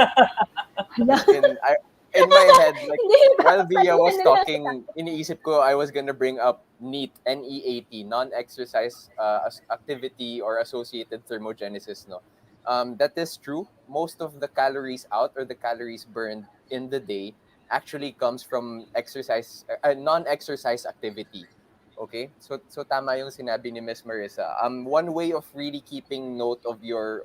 In my head, like, while Via was talking, iniisip ko I was gonna bring up NEAT, N-E-A-T, non-exercise activity or associated thermogenesis. No, that is true. Most of the calories out or the calories burned in the day actually comes from non-exercise activity. Okay, so tama yung sinabi ni Miss Marissa. One way of really keeping note of your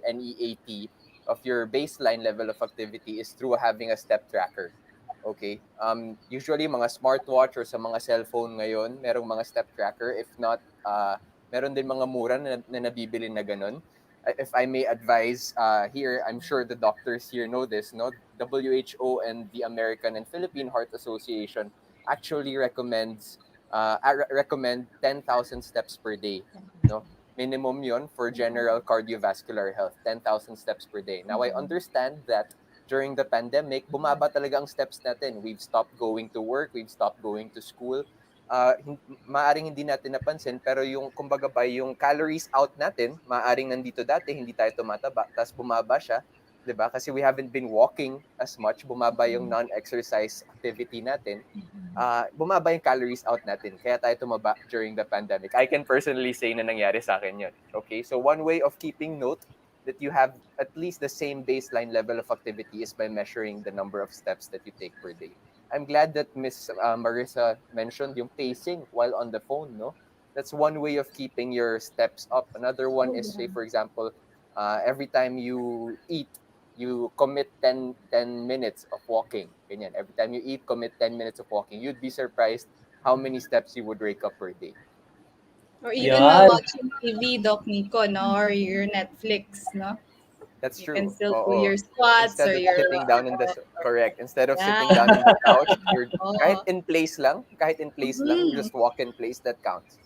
NEAT, of your baseline level of activity is through having a step tracker. Okay? Usually, mga smartwatch or sa mga cellphone ngayon, merong mga step tracker. If not, meron din mga mura na nabibili na ganun. If I may advise here, I'm sure the doctors here know this, no? WHO and the American and Philippine Heart Association actually recommend 10,000 steps per day. No? Minimum yon for general cardiovascular health, 10,000 steps per day. Now, I understand that during the pandemic, bumaba talaga ang steps natin. We've stopped going to work, we've stopped going to school. Maaring hindi natin napansin, pero yung, kumbaga ba, yung calories out natin, maaring nandito dati, hindi tayo tumataba, tapos bumaba siya, diba? Kasi we haven't been walking as much, bumaba yung non-exercise activity natin, bumaba yung calories out natin, kaya tayo tumaba during the pandemic. I can personally say na nangyari sa akin yun. Okay, so one way of keeping note that you have at least the same baseline level of activity is by measuring the number of steps that you take per day. I'm glad that Miss Marissa mentioned yung pacing while on the phone, no? That's one way of keeping your steps up. Another one is, say, for example, every time you eat, you commit 10 minutes of walking. Ganyan. Every time you eat, commit 10 minutes of walking. You'd be surprised how many steps you would rake up per day. Or even while watching TV, Doc Nicco, no? Or your Netflix, no? That's true. You can still do your squats Instead or of your... sitting down in the... Correct. Instead of sitting down in the couch, you're kahit in place lang, just walk in place, that counts.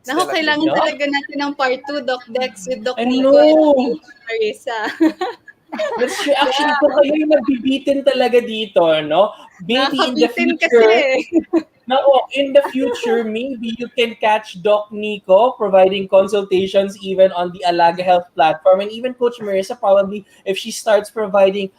Naku, kailangan talaga natin ng part 2, Doc Dex, with Doc I Nicco know. and Marissa. That's true. Actually, kung kayo yung magbibitin talaga dito, no? Maybe in the future, in the future, maybe you can catch Doc Nicco providing consultations even on the Alaga Health platform, and even Coach Marissa probably if she starts providing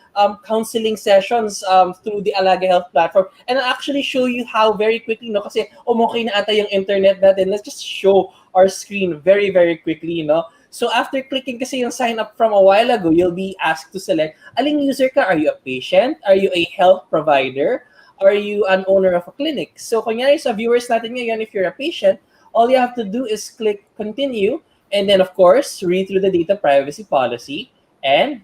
counseling sessions through the Alaga Health platform. And I'll actually show you how very quickly, no? Kasi okay na ata yung internet natin. Let's just show our screen very, very quickly, no? So after clicking kasi yung sign up from a while ago, you'll be asked to select, aling user ka? Are you a patient? Are you a health provider? Are you an owner of a clinic? So kunyari sa viewers natin ngayon, if you're a patient, all you have to do is click continue, and then of course, read through the data privacy policy, and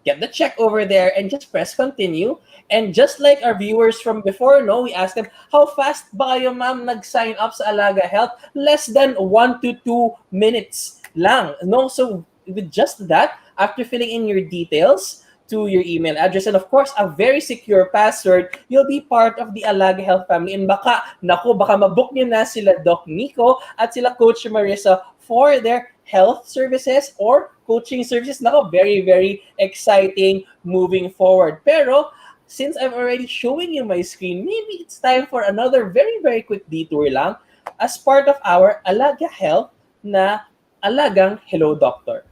get the check over there, and just press continue. And just like our viewers from before, no, we asked them, how fast ba kayo, ma'am, nag-sign up sa Alaga Health? Less than 1 to 2 minutes lang. No, so with just that, after filling in your details to your email address and of course a very secure password, you'll be part of the Alaga Health family. And baka mabook nyo na sila Doc Nicco at sila Coach Marissa for their health services or coaching services. Nako, very, very exciting moving forward. Pero since I'm already showing you my screen, maybe it's time for another very, very quick detour lang as part of our Alaga Health na Alagang Hello Doctor.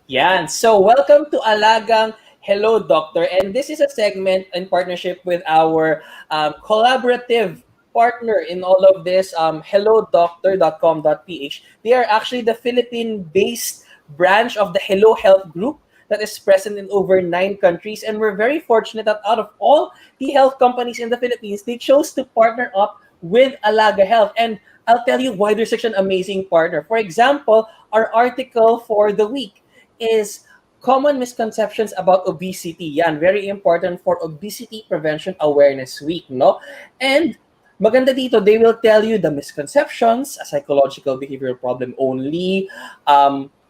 Yan. So, welcome to Alagang Hello Doctor. And this is a segment in partnership with our collaborative partner in all of this, hellodoctor.com.ph. They are actually the Philippine-based branch of the Hello Health Group that is present in over 9 countries. And we're very fortunate that out of all the health companies in the Philippines, they chose to partner up with Alaga Health. And I'll tell you why they're such an amazing partner. For example, our article for the week is common misconceptions about obesity. Yan, very important for Obesity Prevention Awareness Week, no? And maganda dito, they will tell you the misconceptions, a psychological behavioral problem only,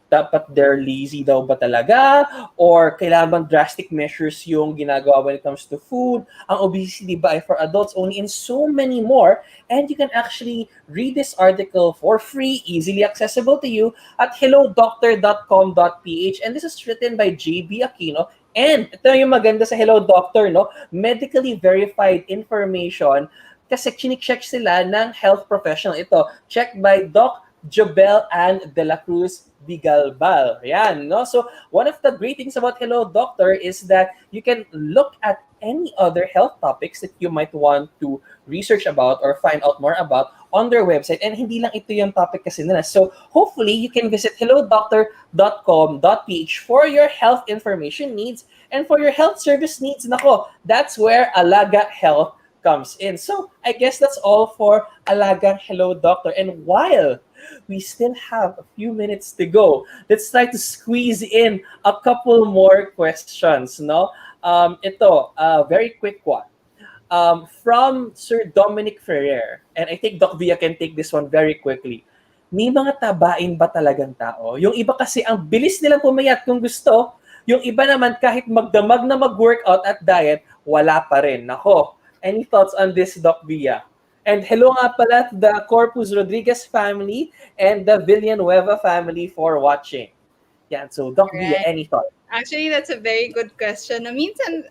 dapat they're lazy daw ba talaga, or kailangan bang drastic measures yung ginagawa when it comes to food, ang obesity ba ay for adults only, and so many more. And you can actually read this article for free, easily accessible to you at hellodoctor.com.ph. And this is written by JB Aquino. And ito yung maganda sa Hello Doctor, no? Medically verified information kasi chinik-check sila ng health professional. Ito, checked by Doc Jobel and De La Cruz Bigalbal. Yan, no? So, one of the great things about Hello Doctor is that you can look at any other health topics that you might want to research about or find out more about on their website. And hindi lang ito yung topic kasi nila. So, hopefully, you can visit hellodoctor.com.ph for your health information needs and for your health service needs. Nako, that's where Alaga Health comes in. So, I guess that's all for Alaga Hello Doctor. And while we still have a few minutes to go, let's try to squeeze in a couple more questions, no? Ito, very quick one. From Sir Dominic Ferrer, and I think Doc Via can take this one very quickly. May mga tabain ba talagang tao? Yung iba kasi ang bilis nilang pumayat kung gusto, yung iba naman kahit magdamag na mag-workout at diet, wala pa rin. Nako, any thoughts on this, Doc Via? And hello nga pala to the Corpus Rodriguez family and the Villanueva family for watching. Yan, so Doc Via, any thoughts? Actually, that's a very good question. Na minsan,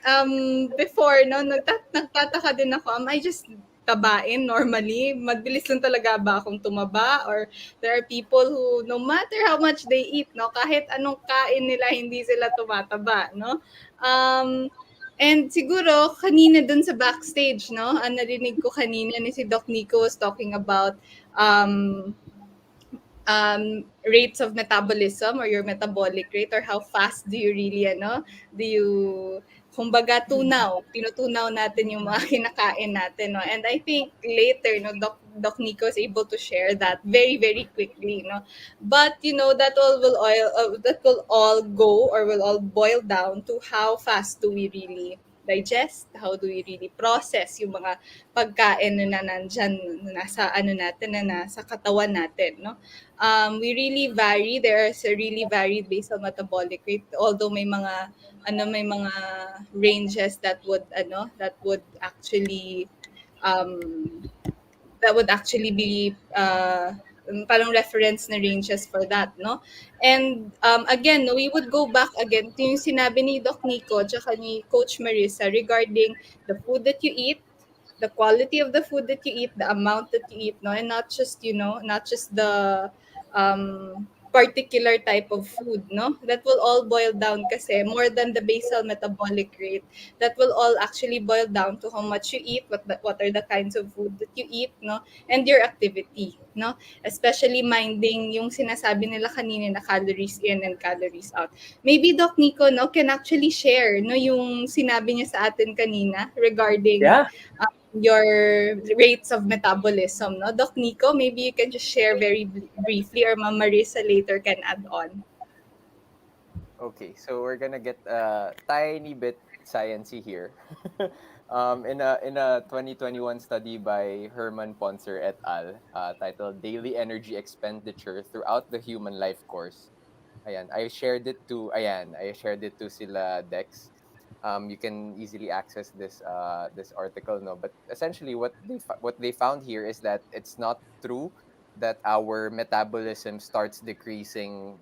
before, no, nagtataka din ako, am I just tabain normally? Magbilis lang talaga ba akong tumaba? Or there are people who, no matter how much they eat, no, kahit anong kain nila, hindi sila tumataba, no? And siguro, kanina dun sa backstage, no, ang narinig ko kanina ni si Doc Nicco was talking about rates of metabolism or your metabolic rate, or how fast do you really, do you, kumbaga, tinutunaw natin yung mga kinakain natin, no? And I think later, no, Doc Nicco is able to share that very, very quickly, no? But, that will all go or will all boil down to how fast do we really digest, how do we really process yung mga pagkain na nandyan, nasa nasa katawan natin, no? We really vary. There's a really varied basal metabolic rate, although may mga ranges that would actually be parang reference na ranges for that, no? And again, no, we would go back again to yung sinabi ni Doc Nicco tsaka ni Coach Marissa regarding the food that you eat, the quality of the food that you eat, the amount that you eat, no? And not just the particular type of food, no? That will all boil down kasi more than the basal metabolic rate, that will all actually boil down to how much you eat, what are the kinds of food that you eat, no? And your activity, no? Especially minding yung sinasabi nila kanina na calories in and calories out. Maybe Doc Nicco, no, can actually share, no, yung sinabi niya sa atin kanina regarding your rates of metabolism, no? Doc Nicco, maybe you can just share very briefly, or Ma'am Marissa later can add on. Okay, so we're gonna get a tiny bit sciencey here. In a 2021 study by Herman Poncer et al., titled "Daily Energy Expenditure Throughout the Human Life Course." I shared it to sila Dex. You can easily access this article, no. But essentially, what they found here is that it's not true that our metabolism starts decreasing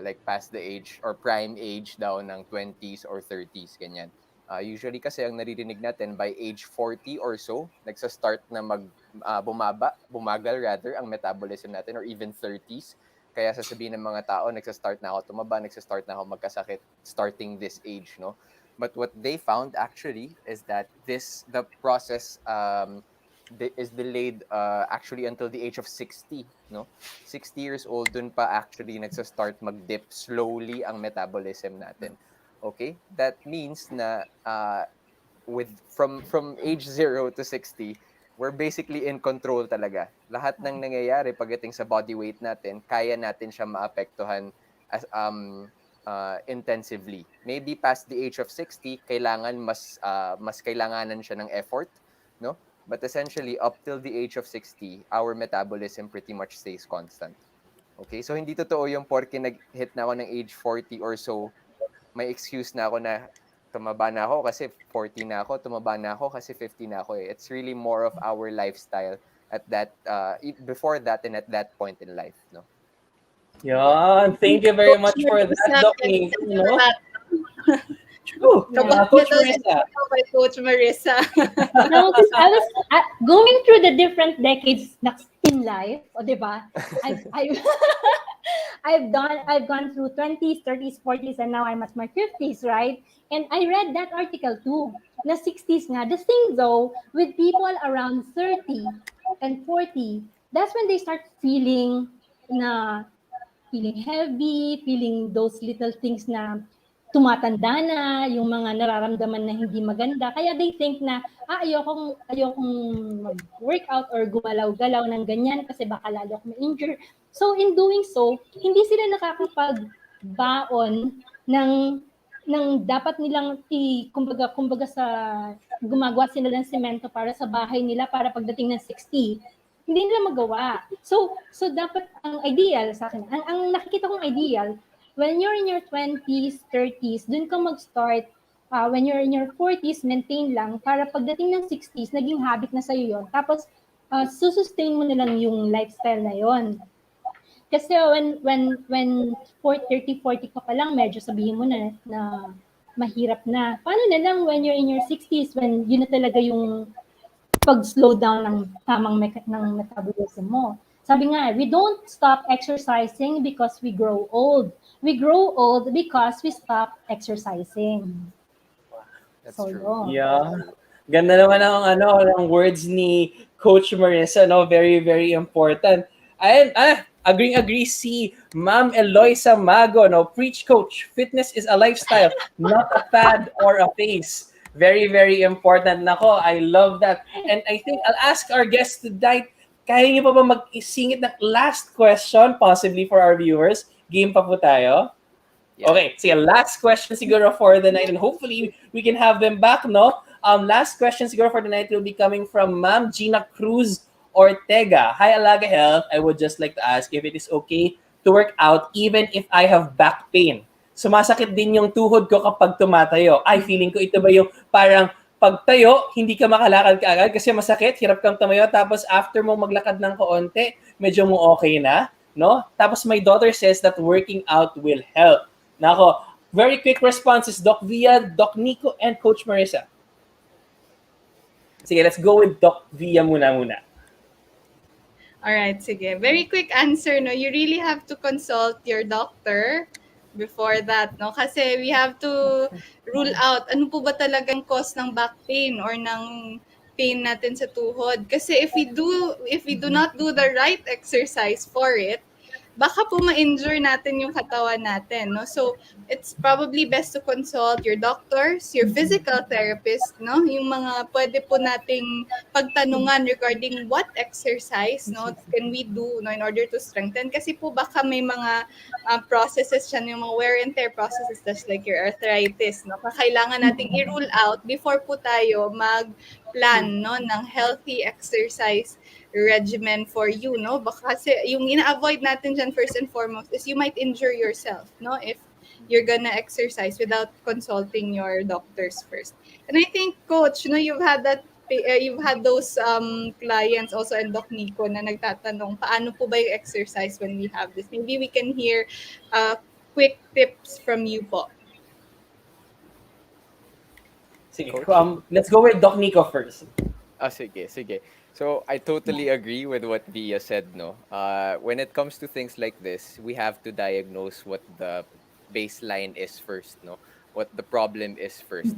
like past the age or prime age daw ng 20s or 30s, ganyan. Usually kasi ang naririnig natin by age 40 or so, nagsa-start na bumagal rather ang metabolism natin, or even 30s. Kaya sasabihin ng mga tao, nagsa-start na ako tumaba, nagsa-start na ako magkasakit starting this age, no? But what they found actually is that the process is delayed actually until the age of 60, no? 60 years old, dun pa actually nagsa-start mag-dip slowly ang metabolism natin. Okay? That means na with from age 0 to 60, we're basically in control talaga. Lahat ng nangyayari pagdating sa body weight natin, kaya natin siya maapektuhan as intensively. Maybe past the age of 60, kailangan mas kailanganan siya ng effort, no? But essentially up till the age of 60, our metabolism pretty much stays constant. Okay? So hindi totoo yung porke nag-hit na ako ng age 40 or so, may excuse na ako na tumaba na ako kasi 40 na ako, tumaba na ako kasi 50 na ako eh. It's really more of our lifestyle at that before that and at that point in life, no? Yan. Thank you very much for that, Doc Nicco. No? True. Coach Marissa. By Coach Marissa. No, because I was going through the different decades in life, o diba? I've gone through 20s, 30s, 40s, and now I'm at my 50s, right? And I read that article too, na 60s nga. The thing though, with people around 30 and 40, that's when they start feeling heavy, feeling those little things na tumatanda na, yung mga nararamdaman na hindi maganda. Kaya they think na, ayokong mag-workout or gumalaw-galaw ng ganyan kasi baka lalo ako ma-injure. So in doing so, hindi sila nakakapagbaon ng dapat nilang kumbaga sa gumagawa sila ng semento para sa bahay nila para pagdating ng 60. Hindi nila magawa. So dapat ang ideal sa akin, ang nakikita kong ideal, when you're in your 20s, 30s, dun ka mag-start. When you're in your 40s, maintain lang para pagdating ng 60s, naging habit na sa'yo yun. Tapos, susustain mo na lang yung lifestyle na yun. Kasi when 30, 40 ka pa lang, medyo sabihin mo na mahirap na. Paano na lang when you're in your 60s, when yun na talaga yung pag-slow down ng tamang ng metabolism mo. Sabi nga, we don't stop exercising because we grow old. We grow old because we stop exercising. That's true. Yeah. Ganda naman ang words ni Coach Marissa, no? Very, very important. And agree si Ma'am Eloisa Mago, no? Preach, Coach. Fitness is a lifestyle, not a fad or a phase. Very, very important. Nako, I love that. And I think I'll ask our guests tonight, kaya niyo pa ba mag-isingit ng last question possibly for our viewers? Game pa po tayo? Yeah. Okay, sige, last question siguro for the night and hopefully we can have them back, no? Last question siguro for the night will be coming from Ma'am Gina Cruz Ortega. Hi, Alaga Health. I would just like to ask if it is okay to work out even if I have back pain. Sumasakit din yung tuhod ko kapag tumatayo. Ay, feeling ko ito ba yung parang pagtayo, hindi ka makalakad kaagad kasi masakit, hirap kang tumayo, tapos after mo maglakad ng kaunti, medyo mo okay na, no? Tapos my daughter says that working out will help. Nako, very quick responses, Doc Via, Doc Nicco, and Coach Marissa. Sige, let's go with Doc Via muna. Alright, sige. Very quick answer, no? You really have to consult your doctor before that, no? Kasi we have to rule out ano po ba talagang cause ng back pain or ng pain natin sa tuhod. Kasi if we do not do the right exercise for it, baka po ma-injure natin yung katawan natin, no? So, it's probably best to consult your doctors, your physical therapist, no? Yung mga pwede po nating pagtanungan regarding what exercise, no, can we do, no, in order to strengthen. Kasi po baka may mga processes siya, yung mga wear and tear processes just like your arthritis, no? Kailangan nating i-rule out before po tayo mag-plan, no, ng healthy exercise regimen for you, no? Baka kasi yung ina-avoid natin dyan first and foremost is you might injure yourself, no? If you're gonna exercise without consulting your doctors first. And I think, Coach, no, you've had those clients also and Doc Nicco na nagtatanong, paano po ba yung exercise when we have this? Maybe we can hear quick tips from you po. Sige, let's go with Doc Nicco first. Sige. So I totally agree with what Via said, no? When it comes to things like this, we have to diagnose what the baseline is first, no? what the problem is first.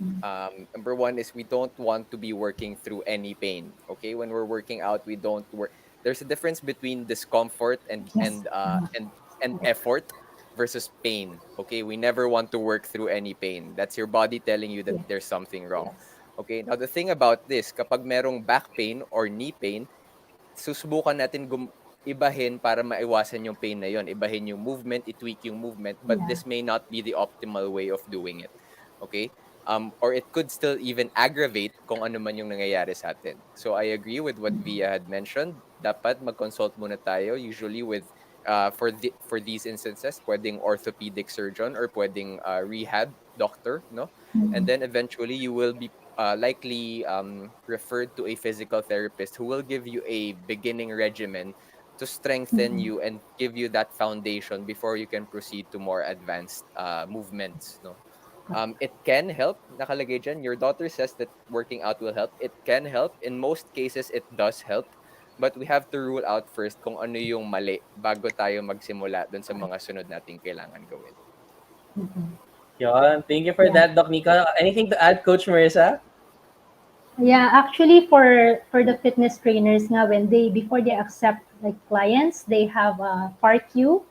Number one is we don't want to be working through any pain. Okay, when we're working out, we don't work. There's a difference between discomfort and effort versus pain. Okay, we never want to work through any pain. That's your body telling you that there's something wrong. Okay, now the thing about this, kapag merong back pain or knee pain, susubukan natin ibahin para maiwasan yung pain na yon. Ibahin yung movement, i-tweak yung movement, but this may not be the optimal way of doing it. Okay? Or it could still even aggravate kung ano man yung nangyayari sa atin. So I agree with what Via had mentioned. Dapat mag-consult muna tayo, usually with for these instances, pwedeng orthopedic surgeon or pwedeng rehab doctor, no? And then eventually you will be likely referred to a physical therapist who will give you a beginning regimen to strengthen you and give you that foundation before you can proceed to more advanced movements, no? It can help. Nakalagay dyan, your daughter says that working out will help. It can help. In most cases, it does help. But we have to rule out first kung ano yung mali bago tayo magsimula dun sa mga sunod nating kailangan gawin. Yun. Thank you for that, Doc Nicco. Anything to add, Coach Marissa? Yeah, actually for the fitness trainers nga, when before they accept like clients, they have a PARQ.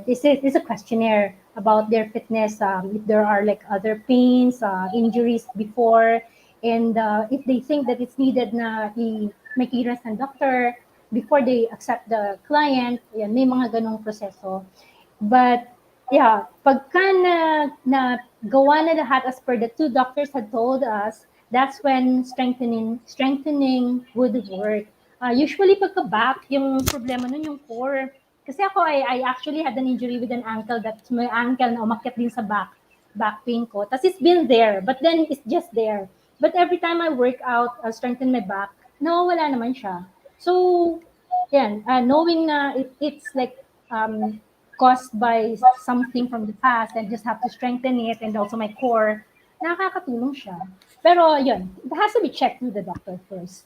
This is a questionnaire about their fitness, if there are like other pains, injuries before, and if they think that it's needed na i-makiras ng doctor before they accept the client. Yan, may mga ganong proseso. But yeah, pagka na gawa na lahat as per the two doctors had told us, that's when strengthening would work. Usually pagka back, yung problema nun yung core. Kasi ako, I actually had an injury with an ankle, that's my ankle na umakyat din sa back pain ko. Tapos it's been there, but then it's just there. But every time I work out, strengthen my back, nawawala naman siya. So, yan, knowing na it's like caused by something from the past and just have to strengthen it and also my core, nakakatulong siya. Pero yun, it has to be checked with the doctor first.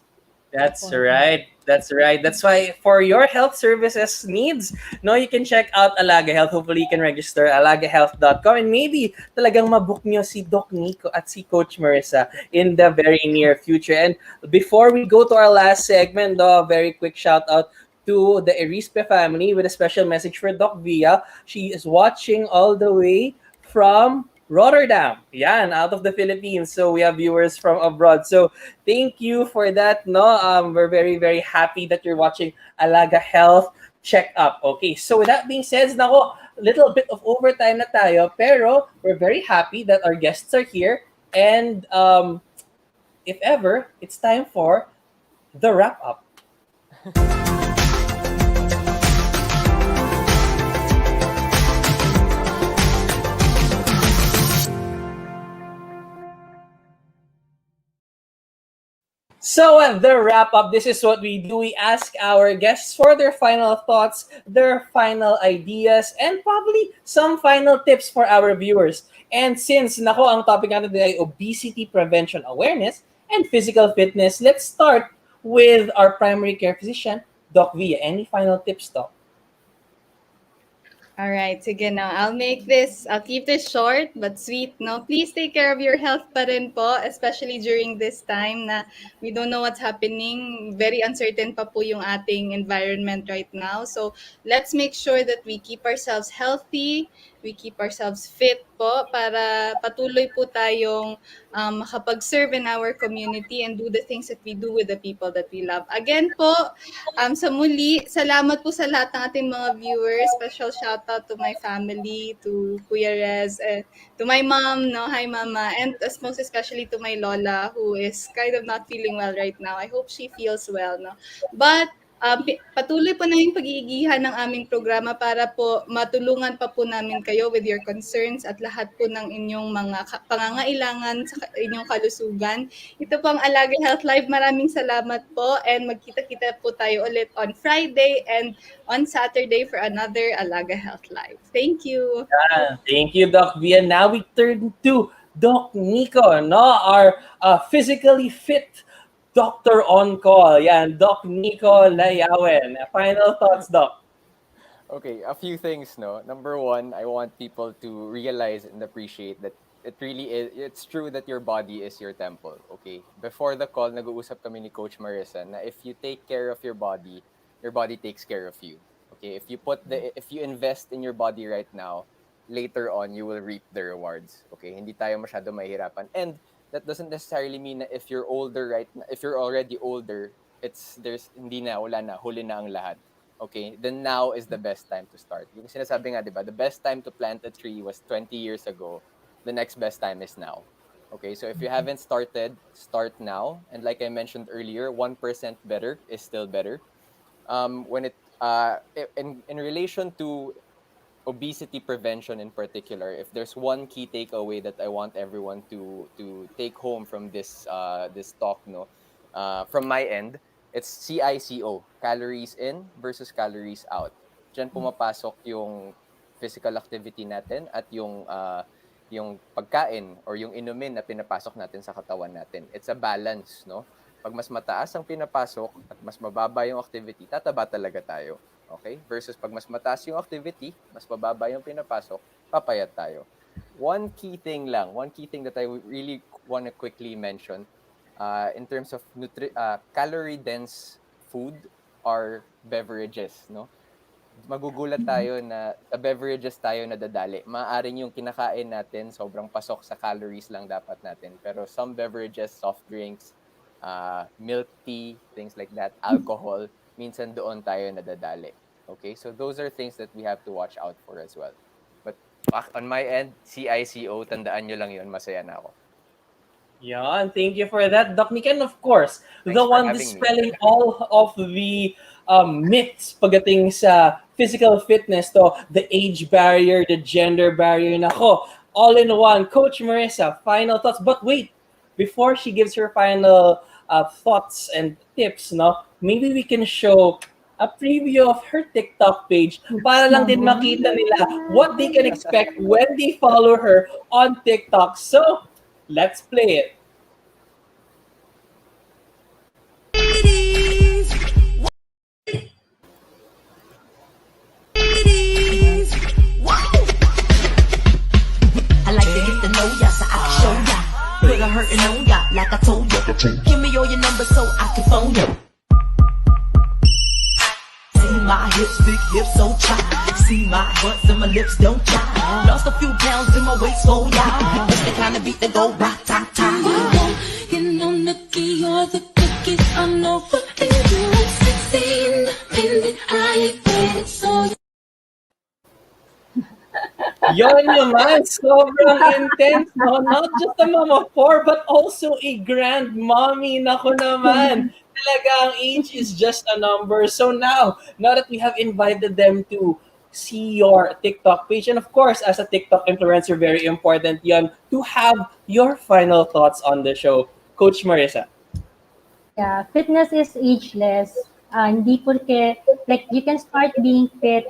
That's right. That's right. That's why for your health services needs, no, you can check out Alaga Health. Hopefully you can register alagahealth.com and maybe talagang mabook nyo si Doc Nicco at si Coach Marissa in the very near future. And before we go to our last segment, a very quick shout out to the Erispe family with a special message for Doc Via. She is watching all the way from Rotterdam, yan, out of the Philippines. So we have viewers from abroad. So thank you for that. No, we're very, very happy that you're watching Alaga Health Check Up. Okay, so with that being said, nako, little bit of overtime na tayo, pero we're very happy that our guests are here. And if ever, it's time for the wrap up. So at the wrap-up, this is what we do. We ask our guests for their final thoughts, their final ideas, and probably some final tips for our viewers. And since ang topic natin today ay obesity prevention awareness and physical fitness, let's start with our primary care physician, Doc Via. Any final tips, Doc? All right, sige na. I'll keep this short but sweet, no? Please take care of your health pa rin po, especially during this time na we don't know what's happening. Very uncertain pa po yung ating environment right now. So let's make sure that we keep ourselves healthy, we keep ourselves fit po para patuloy po tayong makapag-serve in our community and do the things that we do with the people that we love. Again po, sa muli, salamat po sa lahat ng ating mga viewers. Special shout out to my family, to Kuya Rez, to my mom, no? Hi Mama, and most especially to my Lola who is kind of not feeling well right now. I hope she feels well, no? But patuloy po na yung pag-iigihan ng aming programa para po matulungan pa po namin kayo with your concerns at lahat po ng inyong mga pangangailangan sa inyong kalusugan. Ito po ang Alaga Health Live. Maraming salamat po and magkita-kita po tayo ulit on Friday and on Saturday for another Alaga Health Live. Thank you. Thank you, Doc Via. Now we turn to Doc Nicco, no? Our physically fit Doctor on call. Yan, Doc Nicco Layawen. Final thoughts, Doc? Okay, a few things, no? Number one, I want people to realize and appreciate that it really is, it's true that your body is your temple, okay? Before the call, nag-uusap kami ni Coach Marissa na if you take care of your body takes care of you. Okay? If you invest in your body right now, later on you will reap the rewards. Okay? Hindi tayo masyado mahihirapan. And that doesn't necessarily mean na if you're already older, wala na, huli na ang lahat. Okay? Then now is the best time to start. Yung sinasabi nga, di ba? The best time to plant a tree was 20 years ago. The next best time is now. Okay, so if you haven't started, start now. And like I mentioned earlier, 1% better is still better. In relation to obesity prevention in particular, if there's one key takeaway that I want everyone to take home from this talk, from my end, it's CICO, calories in versus calories out. Diyan pumapasok yung physical activity natin at yung pagkain or yung inumin na pinapasok natin sa katawan natin. It's a balance, no? Pag mas mataas ang pinapasok at mas mababa yung activity, tataba talaga tayo. Okay? Versus pag mas mataas yung activity, mas mababa yung pinapasok, papayat tayo. One key thing that I really want to quickly mention in terms of calorie-dense food are beverages, no? Magugulat tayo na beverages tayo nadadali. Maaaring yung kinakain natin, sobrang pasok sa calories lang dapat natin. Pero some beverages, soft drinks, milk tea, things like that, alcohol, minsan doon tayo nadadali. Okay? So those are things that we have to watch out for as well. But on my end, CICO, tandaan nyo lang yun, masaya na ako. Yeah, thank you for that, Doc Nick. And of course, the one dispelling all of the myths pagdating sa physical fitness, to the age barrier, the gender barrier, nako, all in one. Coach Marissa, final thoughts. But wait, before she gives her final thoughts and tips, maybe we can show a preview of her TikTok page para lang din makita nila what they can expect when they follow her on TikTok. So, let's play it. I like to get to know ya, so I can show ya. Put a hurtin' on ya, like I told ya. Give me all your numbers so I can phone ya. See my hips, big hips, so chai. See my butts and my lips don't try. Lost a few pounds in my waist, oh yeah. It's the kind of beat that go rock, ta, ta. You know, Nikki, you're the cookie. I know what you do. 16, independent, I ain't so. Yon naman, sobrang intense, no? Not just a mom of four, but also a grandmommy. Nako naman. Talaga, ang age is just a number. So now that we have invited them to see your TikTok page, and of course, as a TikTok influencer, very important yon to have your final thoughts on the show. Coach Marissa. Yeah, fitness is ageless. Hindi porke, like, you can start being fit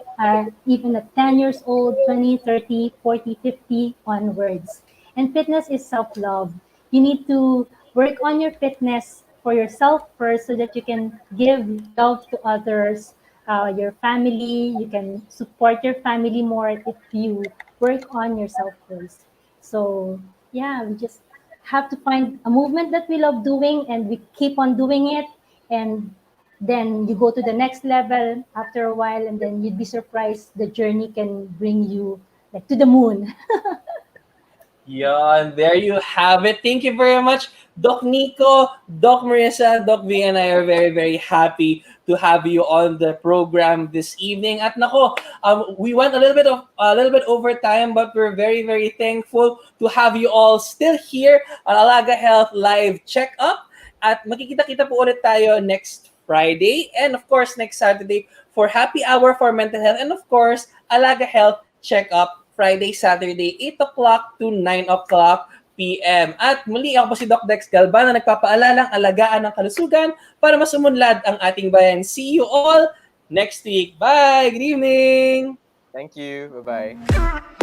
even at 10 years old, 20, 30, 40, 50 onwards. And fitness is self-love. You need to work on your fitness for yourself first so that you can give love to others, your family. You can support your family more if you work on yourself first. So, yeah, we just have to find a movement that we love doing and we keep on doing it. And then you go to the next level after a while, and then you'd be surprised the journey can bring you like to the moon. Yeah, and there you have it. Thank you very much, Doc Nicco, Doc Marissa, Doc V, and I are very, very happy to have you on the program this evening. At nako, we went a little bit over time, but we're very, very thankful to have you all still here on Alaga Health Live Check-Up. At makikita-kita po ulit tayo next Friday and of course next Saturday for Happy Hour for Mental Health, and of course Alaga Health Check-Up Friday, Saturday, 8 o'clock to 9 o'clock p.m. At muli, ako po si Doc Dexter Galban na nagpapaalalang alagaan ng kalusugan para mas umunlad ang ating bayan. See you all next week. Bye! Good evening! Thank you. Bye-bye.